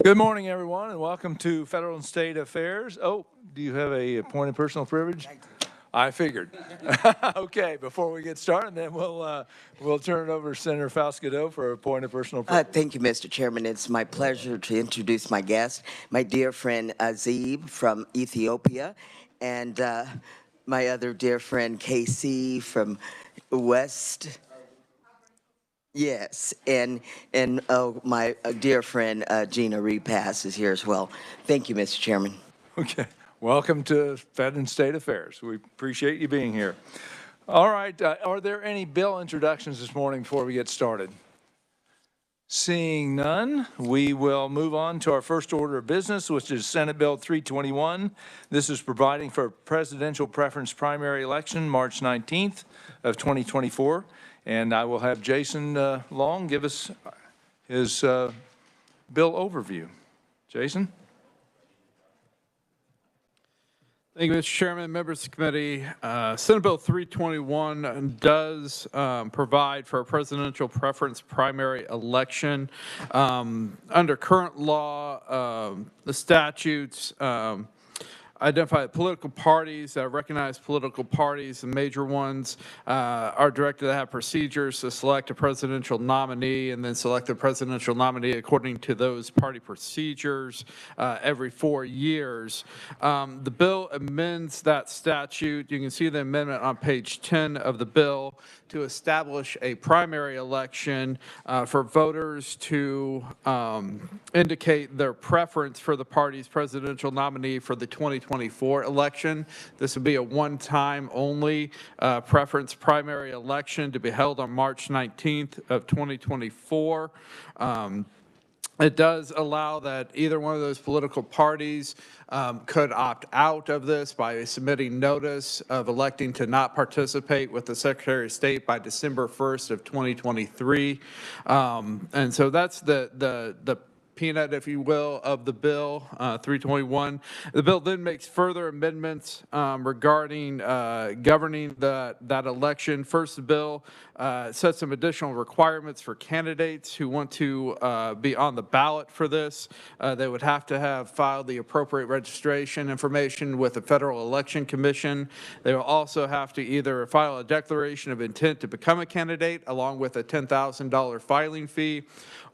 Good morning, everyone, and welcome to Federal and State Affairs. Oh, do you have a point of personal privilege? I figured. Okay, before we get started, then we'll turn it over to Senator Falscado for a point of personal privilege. Thank you, Mr. Chairman. It's my pleasure to introduce my guest, my dear friend Azib from Ethiopia, and my other dear friend KC from West. Yes, and my dear friend Gina Repass is here as well. Thank you, Mr. Chairman. Okay, welcome to Fed and State Affairs. We appreciate you being here. All right, are there any bill introductions this morning before we get started? Seeing none, we will move on to our first order of business, which is Senate Bill 321. This is providing for a presidential preference primary election March 19th of 2024. And I will have Jason Long give us his bill overview. Jason? Thank you, Mr. Chairman, members of the committee. Senate Bill 321 does provide for a presidential preference primary election. Under current law, the statutes identify political parties, recognized political parties, the major ones are directed to have procedures to select a presidential nominee and then select the presidential nominee according to those party procedures every 4 years. The bill amends that statute. You can see the amendment on page 10 of the bill to establish a primary election for voters to indicate their preference for the party's presidential nominee for the 2024 election. This would be a one-time only preference primary election to be held on March 19th of 2024. It does allow that either one of those political parties could opt out of this by submitting notice of electing to not participate with the Secretary of State by December 1st of 2023. And so that's the peanut, if you will, of the bill 321. The bill then makes further amendments regarding governing that election. First, the bill sets some additional requirements for candidates who want to be on the ballot for this. They would have to have filed the appropriate registration information with the Federal Election Commission. They will also have to either file a declaration of intent to become a candidate along with a $10,000 filing fee,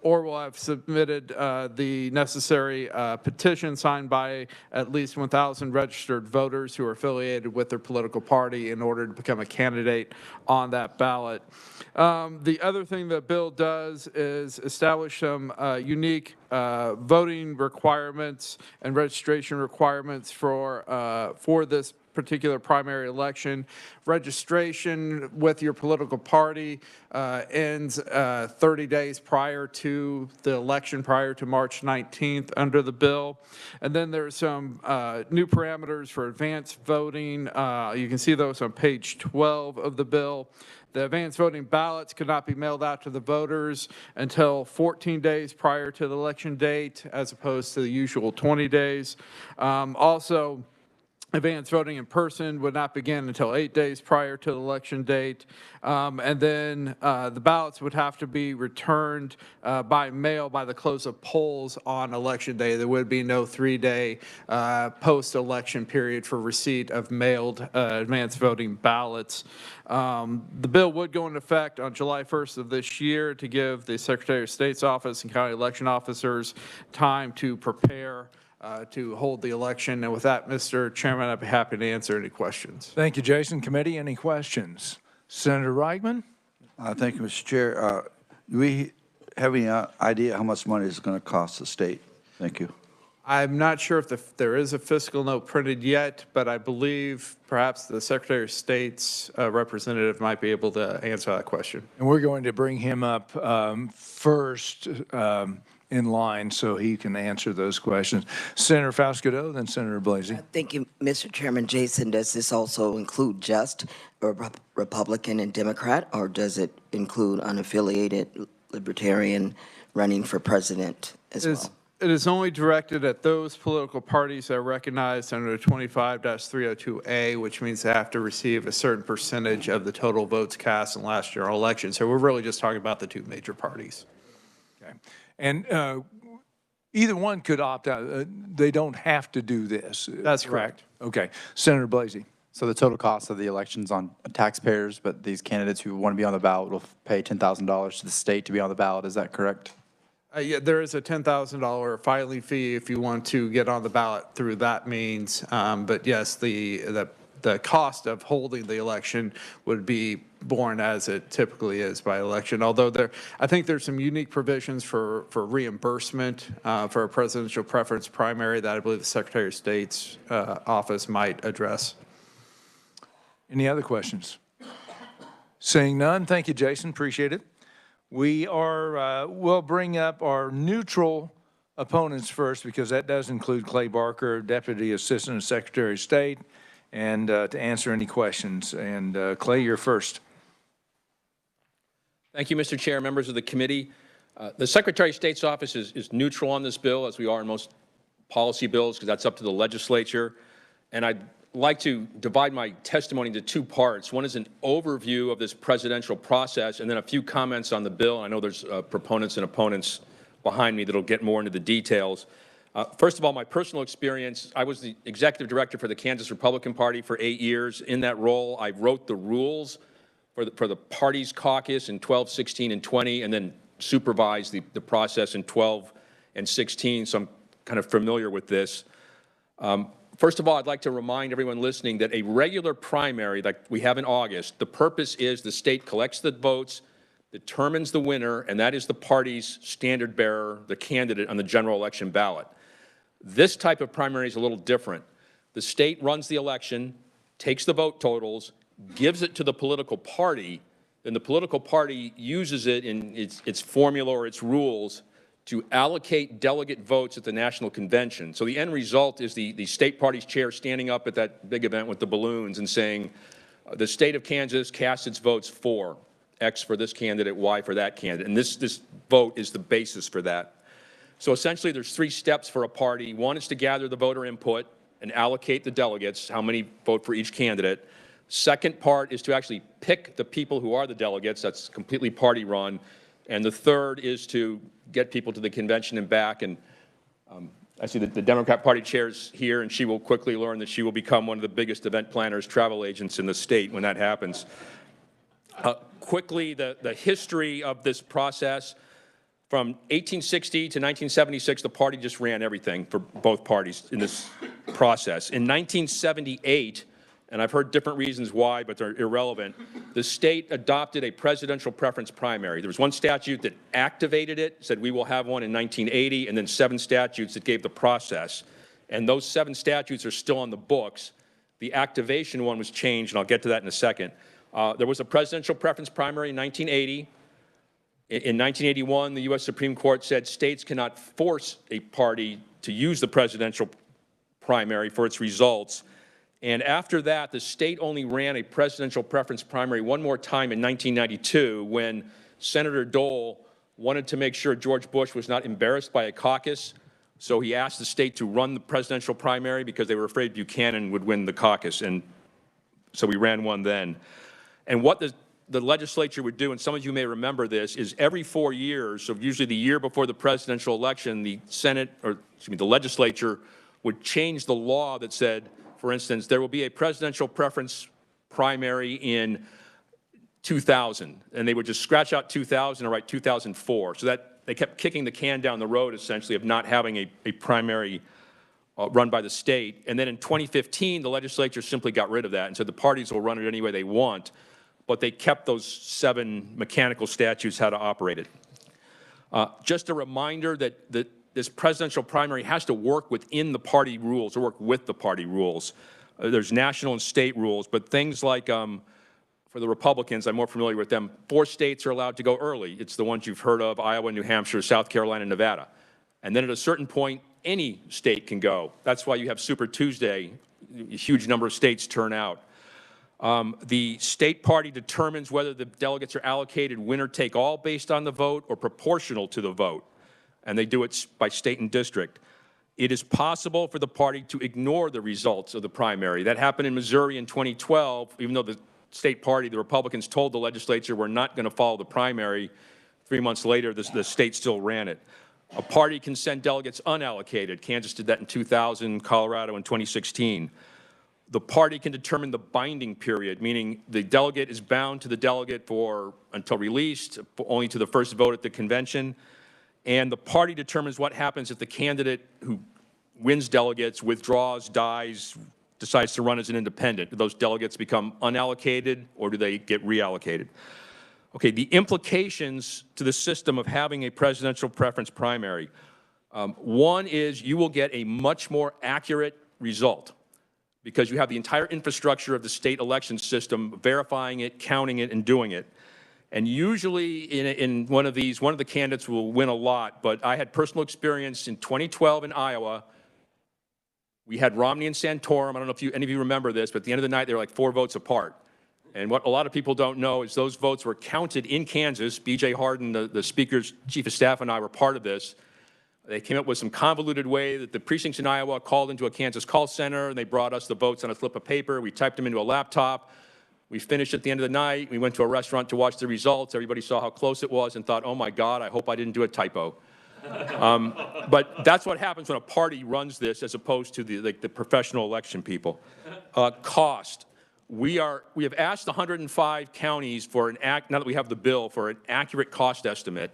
or will have submitted the necessary petition signed by at least 1,000 registered voters who are affiliated with their political party in order to become a candidate on that ballot. The other thing the bill does is establish some unique voting requirements and registration requirements for this particular primary election. Registration with your political party ends 30 days prior to the election, prior to March 19th under the bill. And then there's some new parameters for advanced voting. You can see those on page 12 of the bill. The advanced voting ballots could not be mailed out to the voters until 14 days prior to the election date, as opposed to the usual 20 days. Also, advanced voting in person would not begin until 8 days prior to the election date. And then the ballots would have to be returned by mail by the close of polls on election day. There would be no 3-day post-election period for receipt of mailed advanced voting ballots. The bill would go into effect on July 1st of this year to give the Secretary of State's office and county election officers time to prepare to hold the election. And with that, Mr. Chairman, I'd be happy to answer any questions. Thank you, Jason. Committee, any questions? Senator Reichman? Thank you, Mr. Chair. Do we have any idea how much money it's going to cost the state? Thank you. I'm not sure if there is a fiscal note printed yet, but I believe perhaps the Secretary of State's representative might be able to answer that question. And we're going to bring him up first in line so he can answer those questions. Senator Falscado, then Senator Blasey. Thank you, Mr. Chairman. Jason, does this also include just Republican and Democrat, or does it include unaffiliated Libertarian running for president as well? It is only directed at those political parties that are recognized under 25-302A, which means they have to receive a certain percentage of the total votes cast in last general election. So we're really just talking about the two major parties. Okay. And Either one could opt out. They don't have to do this. That's correct. Okay. Senator Blasey. So the total cost of the election's on taxpayers, but these candidates who want to be on the ballot will pay $10,000 to the state to be on the ballot. Is that correct? Yeah, there is a $10,000 filing fee if you want to get on the ballot through that means. But yes, the cost of holding the election would be borne as it typically is by election. Although I think there's some unique provisions for reimbursement for a presidential preference primary that I believe the Secretary of State's office might address. Any other questions? Seeing none, thank you, Jason. Appreciate it. We'll bring up our neutral opponents first because that does include Clay Barker, Deputy Assistant Secretary of State, and to answer any questions. And Clay, you're first. Thank you, Mr. Chair, members of the committee. The Secretary of State's office is neutral on this bill, as we are in most policy bills, because that's up to the legislature. And I'd like to divide my testimony into two parts. One is an overview of this presidential process, and then a few comments on the bill. I know there's proponents and opponents behind me that'll get more into the details. First of all, my personal experience, I was the executive director for the Kansas Republican Party for 8 years. In that role, I wrote the rules for the party's caucus in 12, 16, and 20, and then supervised the process in 12 and 16, so I'm kind of familiar with this. First of all, I'd like to remind everyone listening that a regular primary like we have in August, the purpose is the state collects the votes, determines the winner, and that is the party's standard bearer, the candidate on the general election ballot. This type of primary is a little different. The state runs the election, takes the vote totals, gives it to the political party, then the political party uses it in its formula or its rules to allocate delegate votes at the national convention. So the end result is the state party's chair standing up at that big event with the balloons and saying, the state of Kansas casts its votes for X for this candidate, Y for that candidate. And this vote is the basis for that. So essentially there's 3 steps for a party. One is to gather the voter input and allocate the delegates, how many vote for each candidate. Second part is to actually pick the people who are the delegates. That's completely party run. And the third is to get people to the convention and back. And I see that the Democrat Party chair's here, and she will quickly learn that she will become one of the biggest event planners, travel agents in the state when that happens. Quickly, the history of this process. From 1860 to 1976, the party just ran everything for both parties in this process. In 1978, and I've heard different reasons why, but they're irrelevant, the state adopted a presidential preference primary. There was one statute that activated it, said we will have one in 1980, and then 7 statutes that gave the process. And those 7 statutes are still on the books. The activation one was changed, and I'll get to that in a second. There was a presidential preference primary in 1980. In 1981, the U.S. Supreme Court said states cannot force a party to use the presidential primary for its results. And after that, the state only ran a presidential preference primary one more time in 1992 when Senator Dole wanted to make sure George Bush was not embarrassed by a caucus. So he asked the state to run the presidential primary because they were afraid Buchanan would win the caucus. And so we ran one then. And what the legislature would do, and some of you may remember this, is every 4 years, so usually the year before the presidential election, the the legislature would change the law that said, for instance, there will be a presidential preference primary in 2000, and they would just scratch out 2000 and write 2004. So that they kept kicking the can down the road, essentially, of not having a primary run by the state. And then in 2015, the legislature simply got rid of that and said the parties will run it any way they want. But they kept those 7 mechanical statutes how to operate it. Just a reminder that this presidential primary has to work within the party rules or work with the party rules. There's national and state rules, but things like for the Republicans, I'm more familiar with them, 4 states are allowed to go early. It's the ones you've heard of, Iowa, New Hampshire, South Carolina, and Nevada. And then at a certain point, any state can go. That's why you have Super Tuesday. A huge number of states turn out. The state party determines whether the delegates are allocated winner-take-all based on the vote or proportional to the vote, and they do it by state and district. It is possible for the party to ignore the results of the primary. That happened in Missouri in 2012, even though the state party, the Republicans, told the legislature we're not going to follow the primary. 3 months later, the state still ran it. A party can send delegates unallocated. Kansas did that in 2000, Colorado in 2016. The party can determine the binding period, meaning the delegate is bound to the delegate until released, only to the first vote at the convention. And the party determines what happens if the candidate who wins delegates withdraws, dies, decides to run as an independent. Do those delegates become unallocated or do they get reallocated? Okay, the implications to the system of having a presidential preference primary. One is you will get a much more accurate result because you have the entire infrastructure of the state election system verifying it, counting it, and doing it. And usually in one of these, one of the candidates will win a lot, but I had personal experience in 2012 in Iowa. We had Romney and Santorum. I don't know if any of you remember this, but at the end of the night, they were like 4 votes apart. And what a lot of people don't know is those votes were counted in Kansas. B.J. Hardin, the Speaker's chief of staff, and I were part of this. They came up with some convoluted way that the precincts in Iowa called into a Kansas call center, and they brought us the votes on a slip of paper. We typed them into a laptop. We finished at the end of the night. We went to a restaurant to watch the results. Everybody saw how close it was and thought, oh my God, I hope I didn't do a typo. But that's what happens when a party runs this as opposed to the professional election people. Cost. We have asked 105 counties for now that we have the bill, for an accurate cost estimate.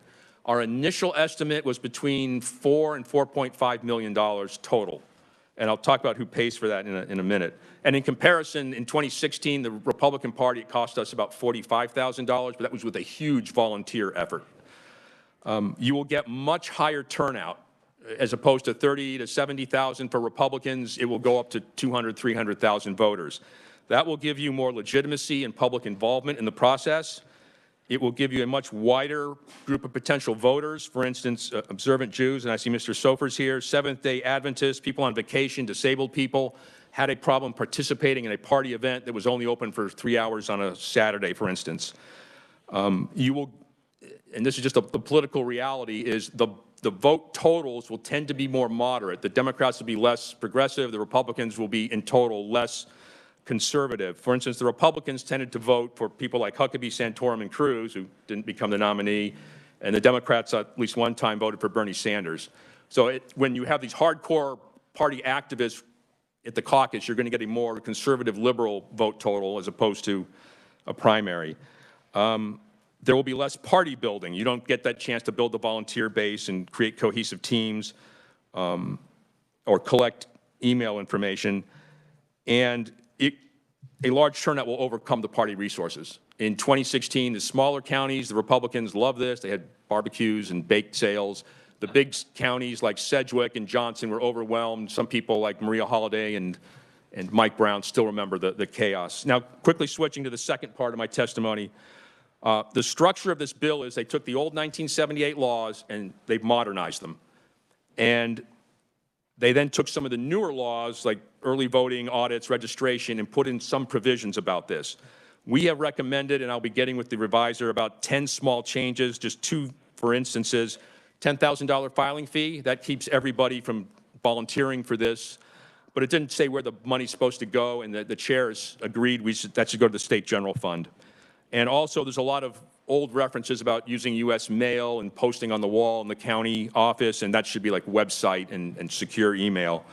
Our initial estimate was between $4 and $4.5 million total. And I'll talk about who pays for that in a minute. And in comparison, in 2016, the Republican Party, it cost us about $45,000, but that was with a huge volunteer effort. You will get much higher turnout. As opposed to 30 to 70,000 for Republicans, it will go up to 200, 300,000 voters. That will give you more legitimacy and public involvement in the process. It will give you a much wider group of potential voters. For instance, observant Jews, and I see Mr. Sofer's here, Seventh-day Adventists, people on vacation, disabled people, had a problem participating in a party event that was only open for 3 hours on a Saturday, for instance. You will, and this is just the political reality, is the vote totals will tend to be more moderate. The Democrats will be less progressive. The Republicans will be, in total, less conservative. For instance, the Republicans tended to vote for people like Huckabee, Santorum, and Cruz, who didn't become the nominee, and the Democrats at least one time voted for Bernie Sanders. So when you have these hardcore party activists at the caucus, you're going to get a more conservative liberal vote total as opposed to a primary. There will be less party building. You don't get that chance to build the volunteer base and create cohesive teams or collect email information. And a large turnout will overcome the party resources. In 2016, the smaller counties, the Republicans loved this. They had barbecues and bake sales. The big counties like Sedgwick and Johnson were overwhelmed. Some people like Maria Holliday and Mike Brown still remember the chaos. Now, quickly switching to the second part of my testimony, the structure of this bill is they took the old 1978 laws and they've modernized them. And they then took some of the newer laws like early voting, audits, registration, and put in some provisions about this. We have recommended, and I'll be getting with the reviser, about 10 small changes, just 2 for instances. $10,000 filing fee, that keeps everybody from volunteering for this. But it didn't say where the money's supposed to go, and the chairs agreed that should go to the state general fund. And also, there's a lot of old references about using U.S. mail and posting on the wall in the county office, and that should be like website and secure email.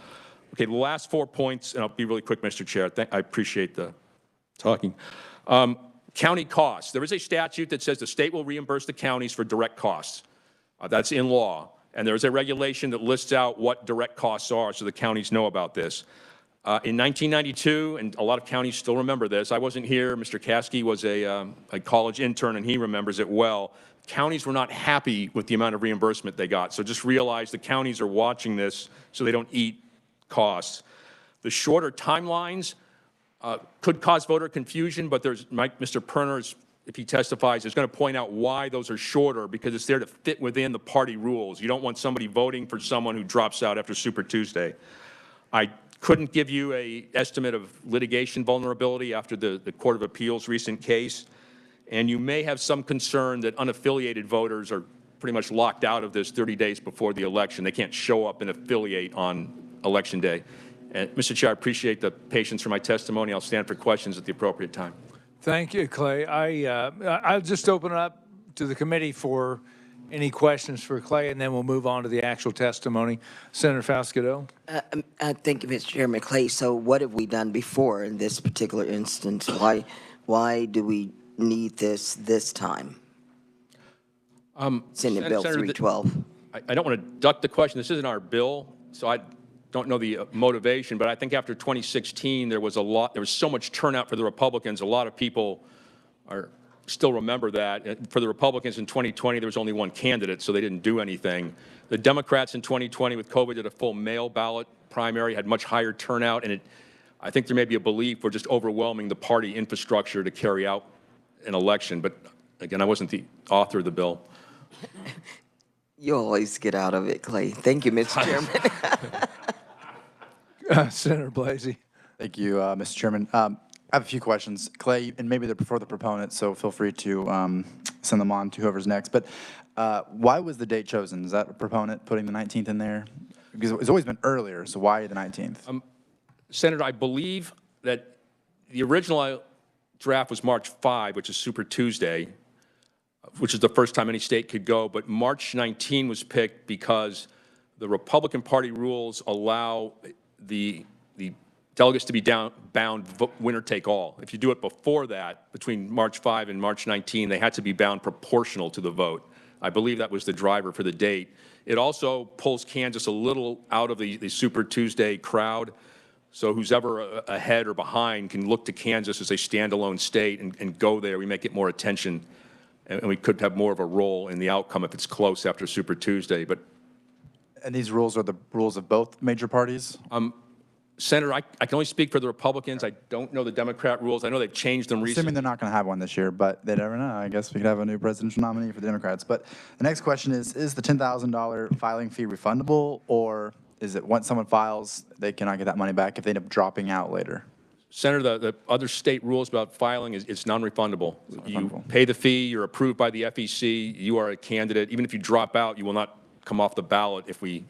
Okay, the last 4 points, and I'll be really quick, Mr. Chair. I appreciate the talking. County costs. There is a statute that says the state will reimburse the counties for direct costs. That's in law. And there is a regulation that lists out what direct costs are so the counties know about this. In 1992, and a lot of counties still remember this, I wasn't here, Mr. Caskey was a college intern and he remembers it well. Counties were not happy with the amount of reimbursement they got. So just realize the counties are watching this so they don't eat costs. The shorter timelines could cause voter confusion, but Mr. Perner, if he testifies, is going to point out why those are shorter because it's there to fit within the party rules. You don't want somebody voting for someone who drops out after Super Tuesday. I couldn't give you an estimate of litigation vulnerability after the Court of Appeals recent case. And you may have some concern that unaffiliated voters are pretty much locked out of this 30 days before the election. They can't show up and affiliate on Election Day. And Mr. Chair, I appreciate the patience for my testimony. I'll stand for questions at the appropriate time. Thank you, Clay. I'll just open it up to the committee for Any questions for Clay, and then we'll move on to the actual testimony. Senator Falscadeau? Thank you, Mr. Chairman Clay. So what have we done before in this particular instance? Why do we need this time? Senate Bill Senator, 312. I don't want to duck the question. This isn't our bill, so I don't know the motivation, but I think after 2016, there was so much turnout for the Republicans. A lot of people still remember that. For the Republicans in 2020, there was only one candidate, so they didn't do anything. The Democrats in 2020 with COVID did a full mail ballot primary, had much higher turnout, and I think there may be a belief we're just overwhelming the party infrastructure to carry out an election. But again, I wasn't the author of the bill. You always get out of it, Clay. Thank you, Mr. Chairman. Senator Blasey? Thank you, Mr. Chairman. I have a few questions. Clay, and maybe they're for the proponent, so feel free to send them on to whoever's next. But why was the date chosen? Is that a proponent putting the 19th in there? Because it's always been earlier, so why the 19th? Senator, I believe that the original draft was March 5, which is Super Tuesday, which is the first time any state could go, but March 19 was picked because the Republican Party rules allow the delegates to be bound winner take all. If you do it before that, between March 5 and March 19, they had to be bound proportional to the vote. I believe that was the driver for the date. It also pulls Kansas a little out of the Super Tuesday crowd. So who's ever ahead or behind can look to Kansas as a standalone state and go there. We may get more attention, and we could have more of a role in the outcome if it's close after Super Tuesday. And these rules are the rules of both major parties? Senator, I can only speak for the Republicans. I don't know the Democrat rules. I know they've changed them recently. Assuming they're not going to have one this year, but they never know. I guess we could have a new presidential nominee for the Democrats. But the next question is the $10,000 filing fee refundable, or is it once someone files, they cannot get that money back if they end up dropping out later? Senator, the other state rules about filing is it's non-refundable. You pay the fee, you're approved by the FEC, you are a candidate. Even if you drop out, you will not come off the ballot if the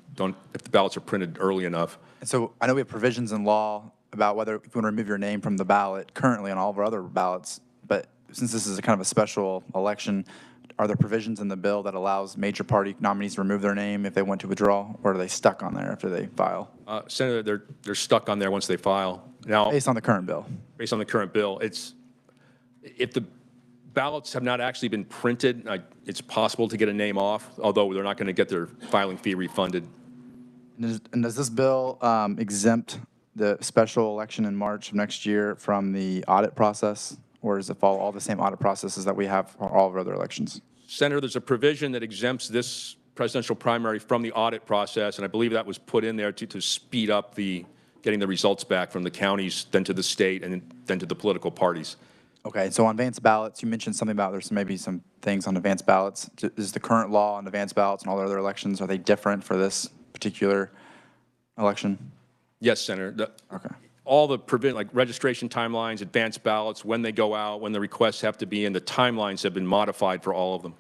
ballots are printed early enough. And so I know we have provisions in law about whether if you want to remove your name from the ballot currently on all of our other ballots, but since this is a kind of a special election, are there provisions in the bill that allows major party nominees to remove their name if they want to withdraw, or are they stuck on there after they file? Senator, they're stuck on there once they file. Now, Based on the current bill? Based on the current bill, if the ballots have not actually been printed, it's possible to get a name off, although they're not going to get their filing fee refunded. And does this bill exempt the special election in March of next year from the audit process, or does it follow all the same audit processes that we have for all of our other elections? Senator, there's a provision that exempts this presidential primary from the audit process, and I believe that was put in there to speed up getting the results back from the counties, then to the state, and then to the political parties. Okay, so on advanced ballots, you mentioned something about there's maybe some things on advanced ballots. Is the current law on advanced ballots and all the other elections, are they different for this particular election? Yes, Senator. Okay. All the like registration timelines, advanced ballots, when they go out, when the requests have to be in, the timelines have been modified for all of them.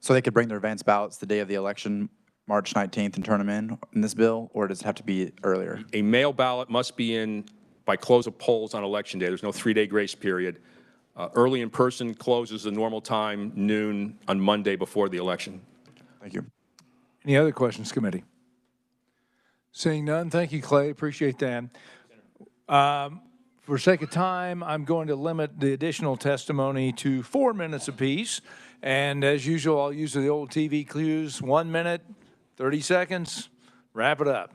So they could bring their advanced ballots the day of the election, March 19th, and turn them in this bill, or does it have to be earlier? A mail ballot must be in by close of polls on election day. There's no 3-day grace period. Early in person closes the normal time, noon, on Monday before the election. Thank you. Any other questions, committee? Seeing none, thank you, Clay. Appreciate that. For sake of time, I'm going to limit the additional testimony to 4 minutes apiece. And as usual, I'll use the old TV clues, 1 minute, 30 seconds, wrap it up.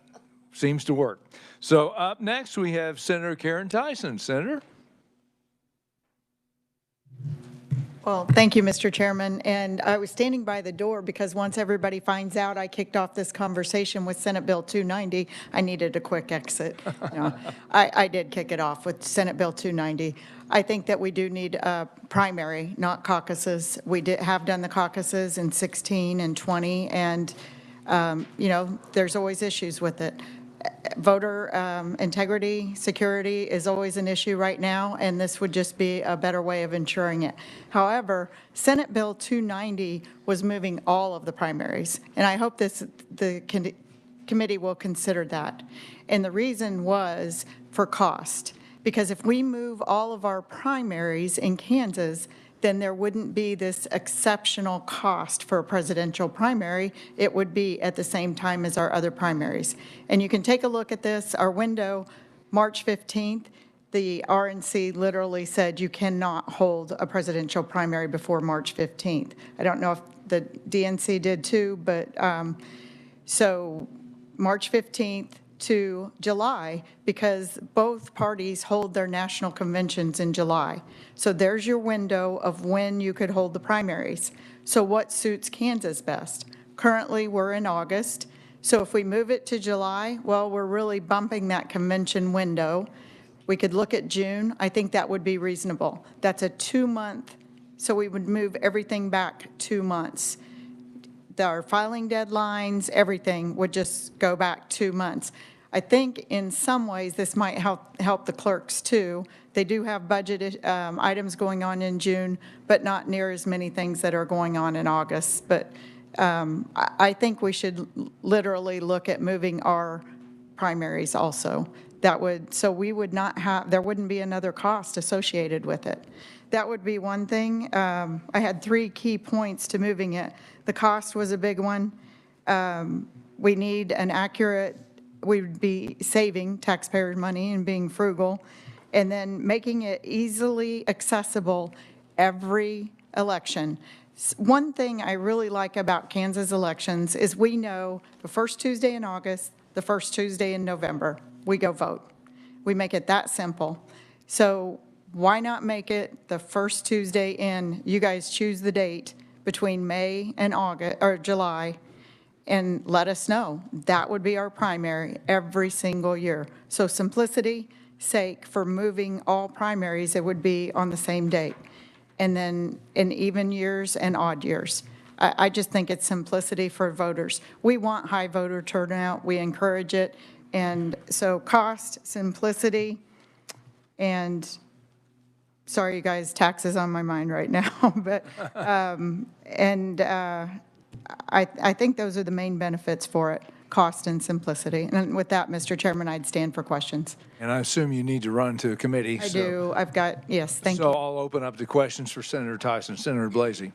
Seems to work. So up next, we have Senator Karen Tyson. Senator? Well, thank you, Mr. Chairman. And I was standing by the door because once everybody finds out I kicked off this conversation with Senate Bill 290, I needed a quick exit. No, I did kick it off with Senate Bill 290. I think that we do need a primary, not caucuses. We have done the caucuses in 16 and 20, and, you know, there's always issues with it. Voter integrity, security is always an issue right now, and this would just be a better way of ensuring it. However, Senate Bill 290 was moving all of the primaries, and I hope the committee will consider that. And the reason was for cost, because if we move all of our primaries in Kansas, then there wouldn't be this exceptional cost for a presidential primary. It would be at the same time as our other primaries. And you can take a look at this. Our window, March 15th, the RNC literally said you cannot hold a presidential primary before March 15th. I don't know if the DNC did too, but so March 15th to July, because both parties hold their national conventions in July. So there's your window of when you could hold the primaries. So what suits Kansas best? Currently, we're in August. So if we move it to July, well, we're really bumping that convention window. We could look at June. I think that would be reasonable. That's a 2-month, so we would move everything back 2 months. Our filing deadlines, everything would just go back 2 months. I think in some ways this might help the clerks too. They do have budget items going on in June, but not near as many things that are going on in August. But I think we should literally look at moving our primaries also. That would, so we would not have, there wouldn't be another cost associated with it. That would be one thing. I had 3 key points to moving it. The cost was a big one. We need an accurate, we would be saving taxpayer money and being frugal, and then making it easily accessible every election. One thing I really like about Kansas elections is we know the first Tuesday in August, the first Tuesday in November, we go vote. We make it that simple. So why not make it the first Tuesday in, you guys choose the date between May and August, or July, and let us know. That would be our primary every single year. So simplicity sake for moving all primaries, it would be on the same date. And then in even years and odd years. I just think it's simplicity for voters. We want high voter turnout. We encourage it. And so cost, simplicity, and sorry, you guys, taxes on my mind right now. But I think those are the main benefits for it, cost and simplicity. And with that, Mr. Chairman, I'd stand for questions. And I assume you need to run to a committee. I do. I've got, yes, thank So you. I'll open up the questions for Senator Tyson. Senator Blasey.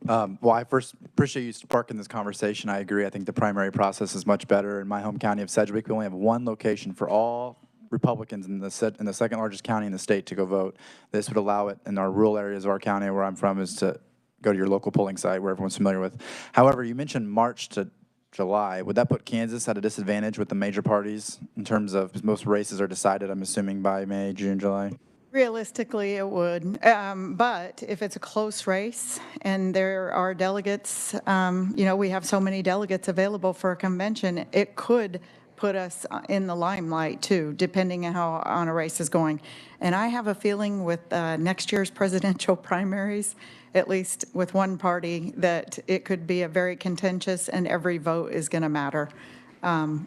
Well, I first appreciate you sparking this conversation. I agree. I think the primary process is much better. In my home county of Sedgwick, we only have 1 location for all Republicans in the second largest county in the state to go vote. This would allow it in our rural areas of our county, where I'm from, is to go to your local polling site where everyone's familiar with. However, you mentioned March to July. Would that put Kansas at a disadvantage with the major parties in terms of most races are decided, I'm assuming, by May, June, July? Realistically, it would. But if it's a close race and there are delegates, we have so many delegates available for a convention, it could put us in the limelight too, depending on how on a race is going. And I have a feeling with next year's presidential primaries, at least with one party, that it could be a very contentious and every vote is going to matter.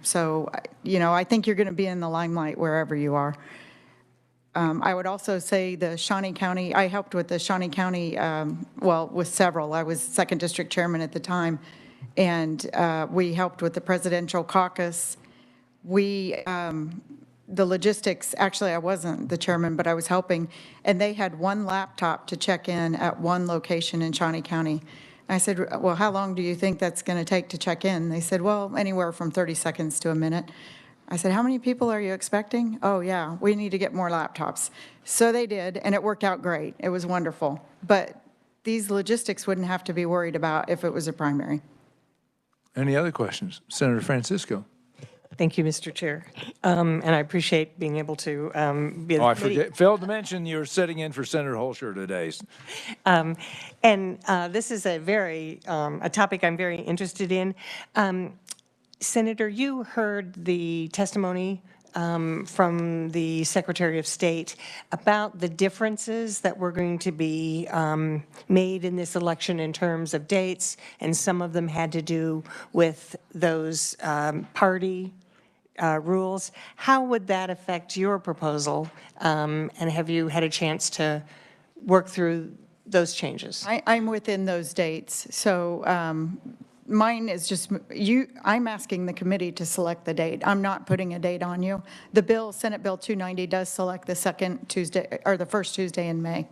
So, I think you're going to be in the limelight wherever you are. I would also say the Shawnee County, I helped with the Shawnee County, with several. I was 2nd District Chairman at the time, and we helped with the presidential caucus. The logistics, actually I wasn't the chairman, but I was helping, and they had 1 laptop to check in at 1 location in Shawnee County. I said, well, how long do you think that's going to take to check in? They said, well, anywhere from 30 seconds to a minute. I said, how many people are you expecting? Oh, yeah, we need to get more laptops. So they did, and it worked out great. It was wonderful. But these logistics wouldn't have to be worried about if it was a primary. Any other questions? Senator Francisco. Thank you, Mr. Chair. And I appreciate being able to be Oh, I failed to mention you're sitting in for Senator Holscher today. This is a topic I'm very interested in. Senator, you heard the testimony from the Secretary of State about the differences that were going to be made in this election in terms of dates, and some of them had to do with those party rules. How would that affect your proposal, and have you had a chance to work through those changes? I'm within those dates, so mine is just, I'm asking the committee to select the date. I'm not putting a date on you. The bill, Senate Bill 290, does select the second Tuesday, or the first Tuesday in May.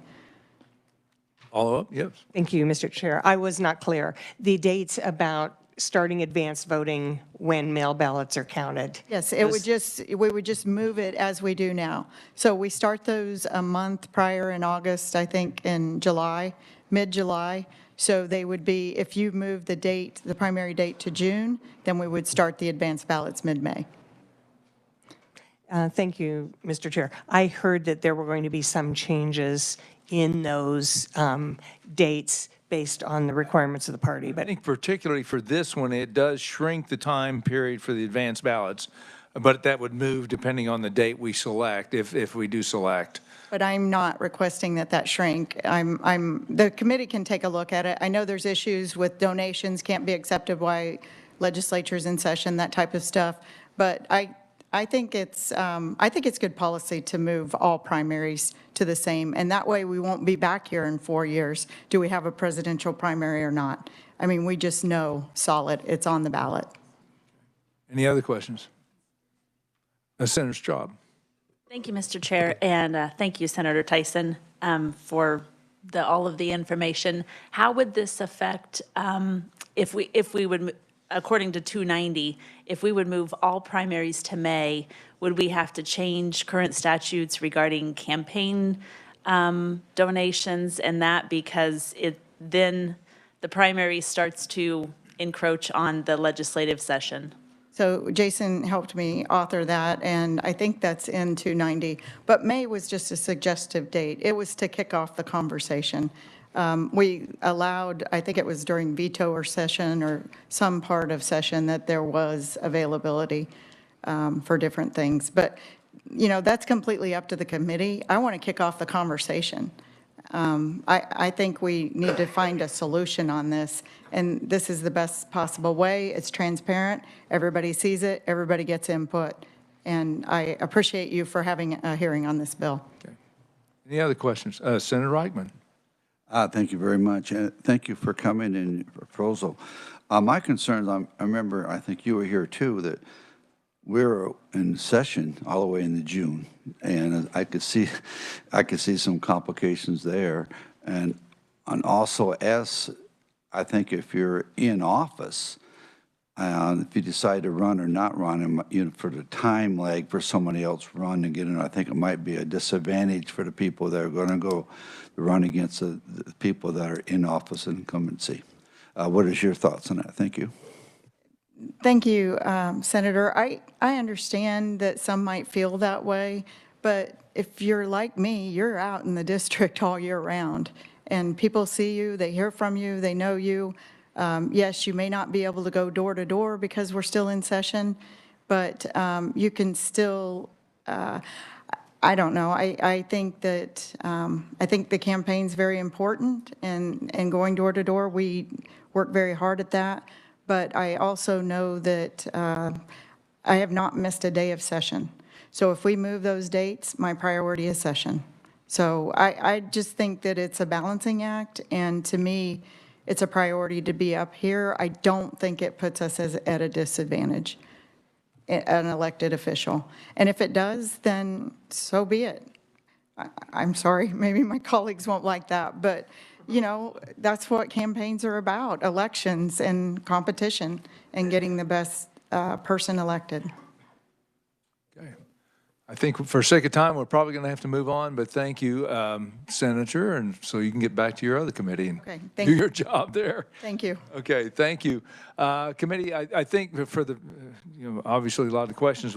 Follow up? Yes. Thank you, Mr. Chair. I was not clear. The dates about starting advanced voting when mail ballots are counted. Yes, we would just move it as we do now. So we start those a month prior in August, I think in July, mid-July. So they would be, if you move the date, the primary date to June, then we would start the advanced ballots mid-May. Thank you, Mr. Chair. I heard that there were going to be some changes in those dates based on the requirements of the party, I but think particularly for this one, it does shrink the time period for the advanced ballots, but that would move depending on the date we select, if we do select. But I'm not requesting that shrink. The committee can take a look at it. I know there's issues with donations, can't be accepted while legislature's in session, that type of stuff. But I think it's good policy to move all primaries to the same, and that way we won't be back here in 4 years. Do we have a presidential primary or not? I mean, we just know solid, it's on the ballot. Any other questions? Senator Straub. Thank you, Mr. Chair, and thank you, Senator Tyson, for all of the information. How would this affect if we would, according to 290, if we would move all primaries to May, would we have to change current statutes regarding campaign donations and that, because then the primary starts to encroach on the legislative session? So Jason helped me author that, and I think that's in 290. But May was just a suggestive date. It was to kick off the conversation. We allowed, I think it was during veto or session or some part of session, that there was availability for different things. But, you know, that's completely up to the committee. I want to kick off the conversation. I think we need to find a solution on this, and this is the best possible way. It's transparent. Everybody sees it. Everybody gets input. And I appreciate you for having a hearing on this bill. Okay. Any other questions? Senator Reichman. Thank you very much, and thank you for coming in your proposal. My concerns, I remember, I think you were here too, that we're in session all the way into June, and I could see some complications there, and also I think if you're in office, if you decide to run or not run, and, you know, for the time lag for somebody else run and get in, I think it might be a disadvantage for the people that are going to go run against the people that are in office and incumbency. What is your thoughts on that? Thank you. Thank you, Senator. I understand that some might feel that way, but if you're like me, you're out in the district all year round, and people see you, they hear from you, they know you. Yes, you may not be able to go door to door because we're still in session, but you can still, I don't know. I think that, I think the campaign's very important, and going door to door, we work very hard at that. But I also know that I have not missed a day of session. So if we move those dates, my priority is session. So I just think that it's a balancing act, and to me, it's a priority to be up here. I don't think it puts us at a disadvantage, an elected official. And if it does, then so be it. I'm sorry, maybe my colleagues won't like that, but you know, that's what campaigns are about, elections and competition and getting the best person elected. Okay. I think for sake of time, we're probably going to have to move on, but thank you, Senator, and so you can get back to your other committee and do your job there. Thank you. Okay, thank you. Committee, I think for the, you know, obviously a lot of questions,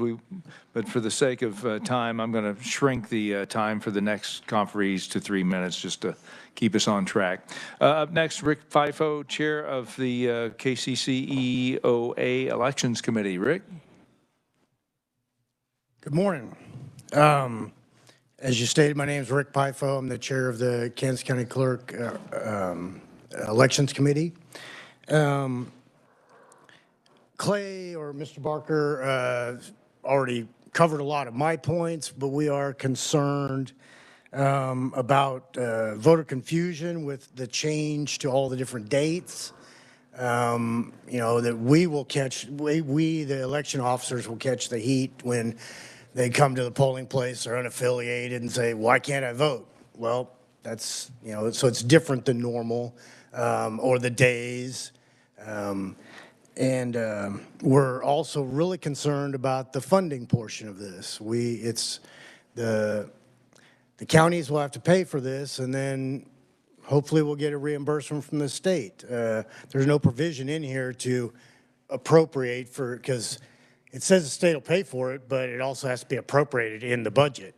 but for the sake of time, I'm going to shrink the time for the next conferees to 3 minutes just to keep us on track. Up next, Rick Fifo, Chair of the KCCEOA Elections Committee. Rick? Good morning. As you stated, my name is Rick Pifo. I'm the chair of the Kansas County Clerk Elections Committee. Clay or Mr. Barker already covered a lot of my points, but we are concerned about voter confusion with the change to all the different dates. You know, that we will catch, we, the election officers, will catch the heat when they come to the polling place, they're unaffiliated, and say, why can't I vote? Well, That's, so it's different than normal, or the days. We're also really concerned about the funding portion of this. The counties will have to pay for this, and then hopefully we'll get a reimbursement from the state. There's no provision in here to appropriate because it says the state will pay for it, but it also has to be appropriated in the budget.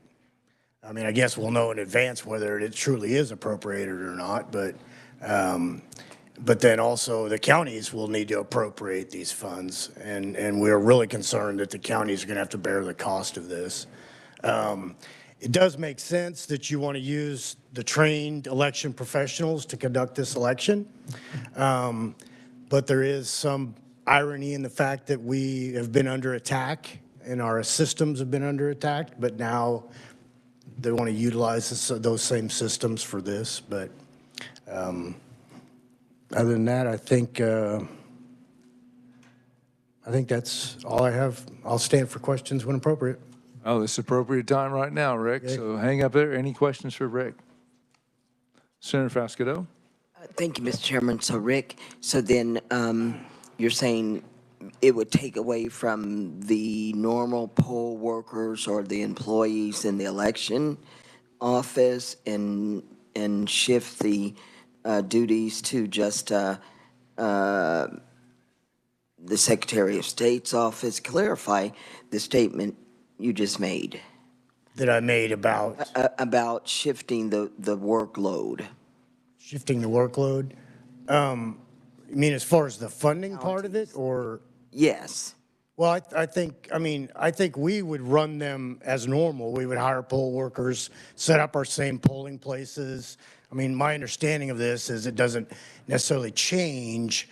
I mean, I guess we'll know in advance whether it truly is appropriated or not, but then also the counties will need to appropriate these funds, and we're really concerned that the counties are going to have to bear the cost of this. It does make sense that you want to use the trained election professionals to conduct this election, but there is some irony in the fact that we have been under attack and our systems have been under attack, but now they want to utilize those same systems for this. But other than that, I think that's all I have. I'll stand for questions when appropriate. Oh, this is appropriate time right now, Rick. Okay. So hang up there. Any questions for Rick? Senator Fasquedo? Thank you, Mr. Chairman. So, Rick, so then you're saying it would take away from the normal poll workers or the employees in the election office and shift the duties to just the Secretary of State's office? Clarify the statement you just made. That I made about About shifting the workload. shifting the workload. You mean as far as the funding part of it, or? Yes. Well, I think we would run them as normal. We would hire poll workers, set up our same polling places. I mean, my understanding of this is it doesn't necessarily change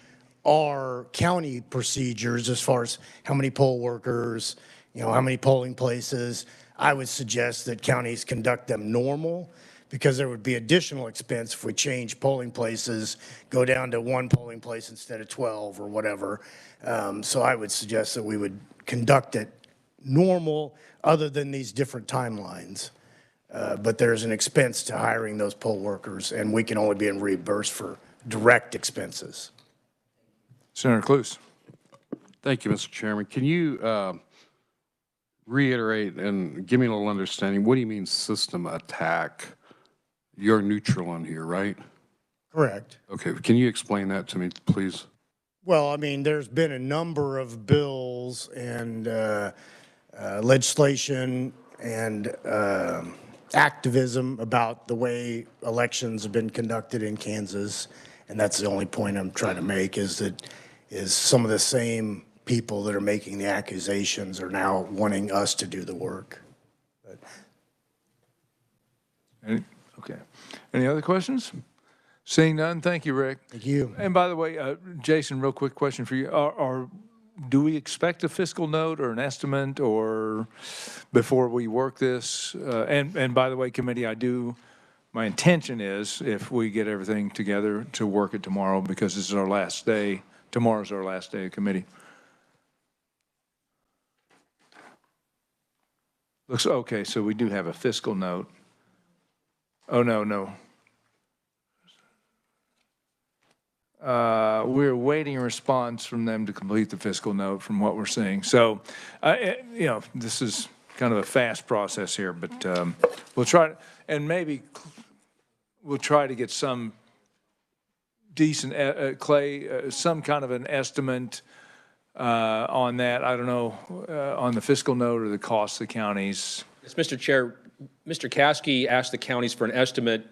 our county procedures as far as how many poll workers, how many polling places. I would suggest that counties conduct them normal, because there would be additional expense if we change polling places, go down to one polling place instead of 12 or whatever. So I would suggest that we would conduct it normal, other than these different timelines. But there's an expense to hiring those poll workers, and we can only be reimbursed for direct expenses. Senator Cluse? Thank you, Mr. Chairman. Can you reiterate and give me a little understanding? What do you mean system attack? You're neutral on here, right? Correct. Okay, can you explain that to me, please? Well, I mean, there's been a number of bills and legislation and activism about the way elections have been conducted in Kansas, and that's the only point I'm trying to make, is some of the same people that are making the accusations are now wanting us to do the work. Okay. Any other questions? Seeing none, thank you, Rick. Thank you. And by the way, Jason, real quick question for you. Do we expect a fiscal note or an estimate or before we work this? And by the way, committee, my intention is, if we get everything together, to work it tomorrow, because this is our last day. Tomorrow's our last day of committee. Looks okay, so we do have a fiscal note. Oh, no. We're awaiting a response from them to complete the fiscal note from what we're seeing. So, this is kind of a fast process here, but we'll try, and maybe we'll try to get some decent, Clay, some kind of an estimate on that. I don't know, on the fiscal note or the cost of the counties. Yes, Mr. Chair, Mr. Caskey asked the counties for an estimate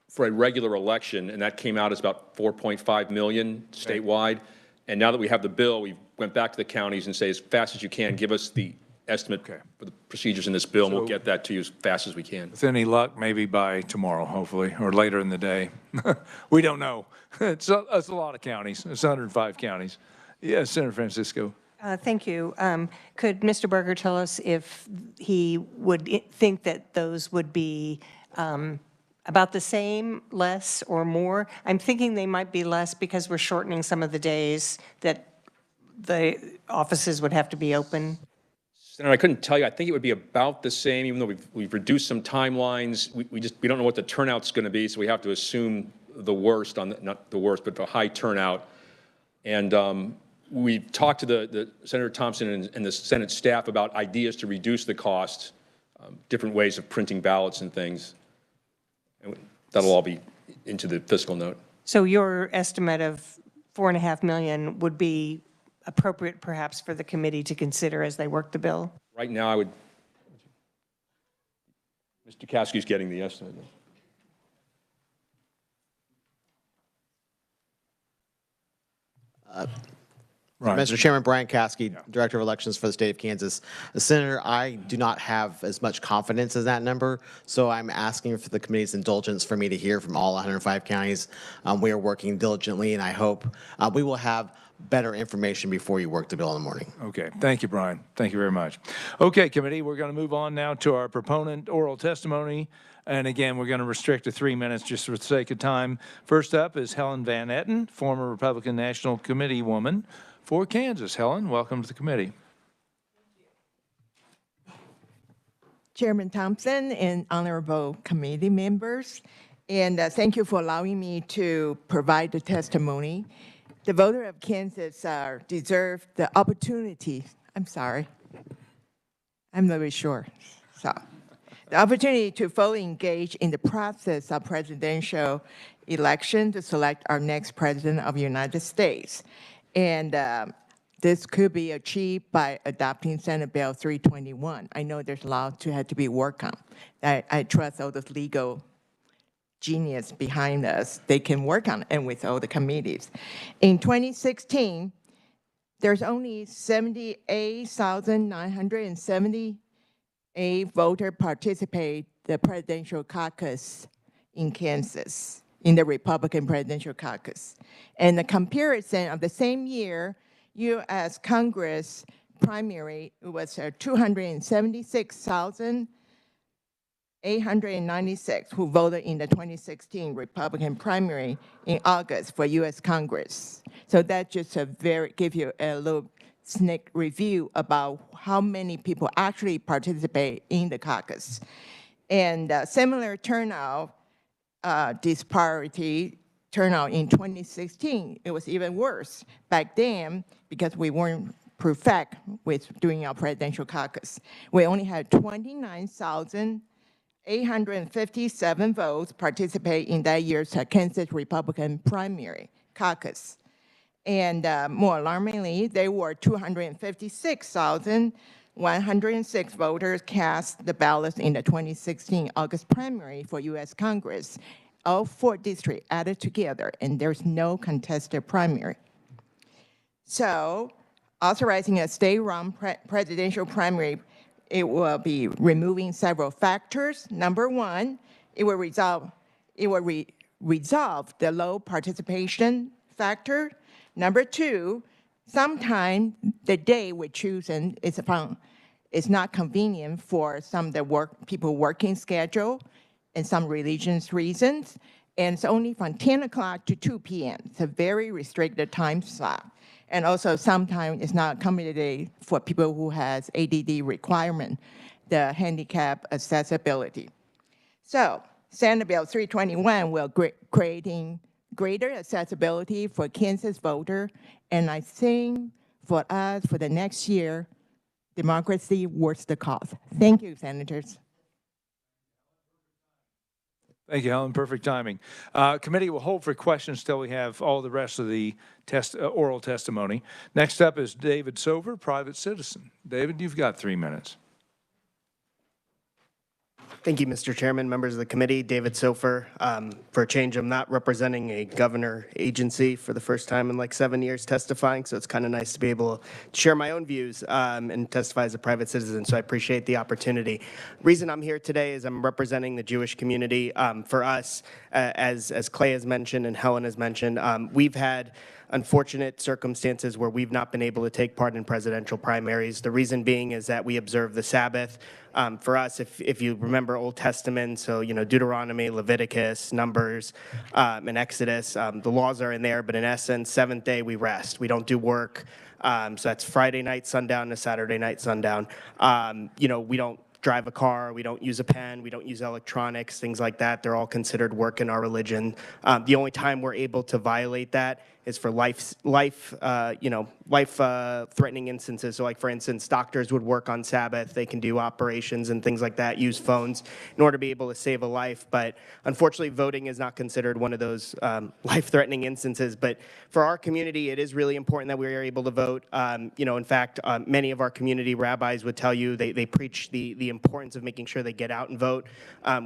for a regular election, and that came out as about 4.5 million statewide. And now that we have the bill, we went back to the counties and say, as fast as you can, give us the estimate for the procedures in this bill, and we'll get that to you as fast as we can. With any luck, maybe by tomorrow, hopefully, or later in the day. We don't know. It's a lot of counties. It's 105 counties. Yes, Senator Francisco. Thank you. Could Mr. Berger tell us if he would think that those would be about the same, less, or more? I'm thinking they might be less because we're shortening some of the days that the offices would have to be open. Senator, I couldn't tell you. I think it would be about the same, even though we've reduced some timelines. We don't know what the turnout's going to be, so we have to assume the worst on the, not the worst, but the high turnout. And we talked to the Senator Thompson and the Senate staff about ideas to reduce the cost, different ways of printing ballots and things. And that'll all be into the fiscal note. So your estimate of $4.5 million would be appropriate perhaps for the committee to consider as they work the bill? Right now, I would, Mr. Caskey's getting the estimate. Mr. Chairman, Brian Caskey, Director of Elections for the state of Kansas. Senator, I do not have as much confidence as that number, so I'm asking for the committee's indulgence for me to hear from all 105 counties. We are working diligently, and I hope we will have better information before you work the bill in the morning. Okay, thank you, Brian. Thank you very much. Okay, committee, we're going to move on now to our proponent oral testimony. And again, we're going to restrict to 3 minutes just for the sake of time. First up is Helen Van Etten, former Republican National Committee woman for Kansas. Helen, welcome to the committee. Chairman Thompson and honorable committee members, and thank you for allowing me to provide the testimony. The voters of Kansas deserve the opportunity. I'm sorry. I'm not really sure. So, the opportunity to fully engage in the process of presidential election to select our next president of the United States. And this could be achieved by adopting Senate Bill 321. I know there's a lot to have to be worked on. I trust all those legal genius behind us. They can work on it, and with all the committees. In 2016, there's only 78,978 voters participate the presidential caucus in Kansas, in the Republican presidential caucus. And the comparison of the same year, U.S. Congress primary was 276,896 who voted in the 2016 Republican primary in August for U.S. Congress. So that just give you a little sneak review about how many people actually participate in the caucus. And similar turnout, disparity turnout in 2016, it was even worse. Back then, because we weren't perfect with doing our presidential caucus, we only had 29,857 votes participate in that year's Kansas Republican primary caucus. And more alarmingly, there were 256,106 voters cast the ballots in the 2016 August primary for U.S. Congress. All 4 districts added together, and there's no contested primary. So, authorizing a state-run presidential primary, it will be removing several factors. Number one, it will resolve the low participation factor. Number two, sometimes the day we're choosing is not convenient for some of the people working schedule and some religious reasons. And it's only from 10 o'clock to 2 p.m. It's a very restricted time slot. And also sometimes it's not accommodated for people who has ADD requirement, the handicap accessibility. So Senate Bill 321 will creating greater accessibility for Kansas voter. And I think for us, for the next year, democracy worth the cost. Thank you, senators. Thank you, Helen. Perfect timing. Committee will hold for questions till we have all the rest of the oral testimony. Next up is David Sover, private citizen. David, you've got 3 minutes. Thank you, Mr. Chairman, members of the committee. David Sofer. For a change, I'm not representing a governor agency for the first time in like 7 years testifying, so it's kind of nice to be able to share my own views and testify as a private citizen, so I appreciate the opportunity. Reason I'm here today is I'm representing the Jewish community. For us, as Clay has mentioned and Helen has mentioned, we've had unfortunate circumstances where we've not been able to take part in presidential primaries. The reason being is that we observe the Sabbath. For us, if you remember Old Testament, so Deuteronomy, Leviticus, Numbers, and Exodus, the laws are in there, but in essence, 7th day we rest. We don't do work. So that's Friday night sundown to Saturday night sundown. We don't drive a car, we don't use a pen, we don't use electronics, things like that. They're all considered work in our religion. The only time we're able to violate that is for life-threatening instances. So, like for instance, doctors would work on Sabbath. They can do operations and things like that, use phones in order to be able to save a life. But unfortunately, voting is not considered one of those life-threatening instances. But for our community, it is really important that we are able to vote. In fact, many of our community rabbis would tell you they preach the importance of making sure they get out and vote.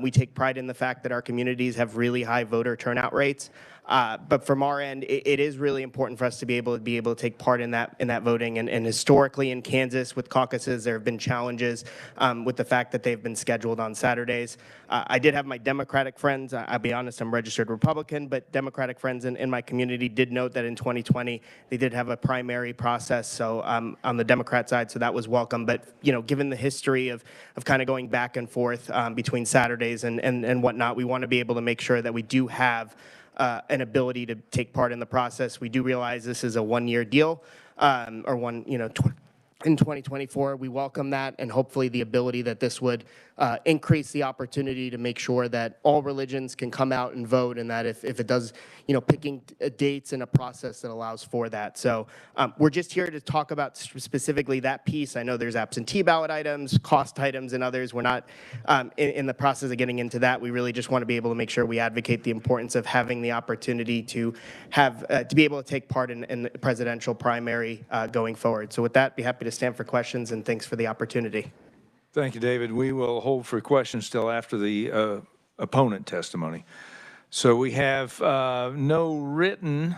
We take pride in the fact that our communities have really high voter turnout rates. But from our end, it is really important for us to be able to take part in that voting. And historically in Kansas with caucuses, there have been challenges with the fact that they've been scheduled on Saturdays. I did have my Democratic friends. I'll be honest, I'm registered Republican, but Democratic friends in my community did note that in 2020 they did have a primary process. So on the Democrat side, so that was welcome. But given the history of kind of going back and forth between Saturdays and whatnot, we want to be able to make sure that we do have an ability to take part in the process. We do realize this is a one-year deal, in 2024. We welcome that, and hopefully the ability that this would increase the opportunity to make sure that all religions can come out and vote, and that if it does, picking dates and a process that allows for that. So we're just here to talk about specifically that piece. I know there's absentee ballot items, cost items, and others. We're not in the process of getting into that. We really just want to be able to make sure we advocate the importance of having the opportunity to have to be able to take part in the presidential primary going forward. So with that, be happy to stand for questions, and thanks for the opportunity. Thank you, David. We will hold for questions till after the opponent testimony. So we have no written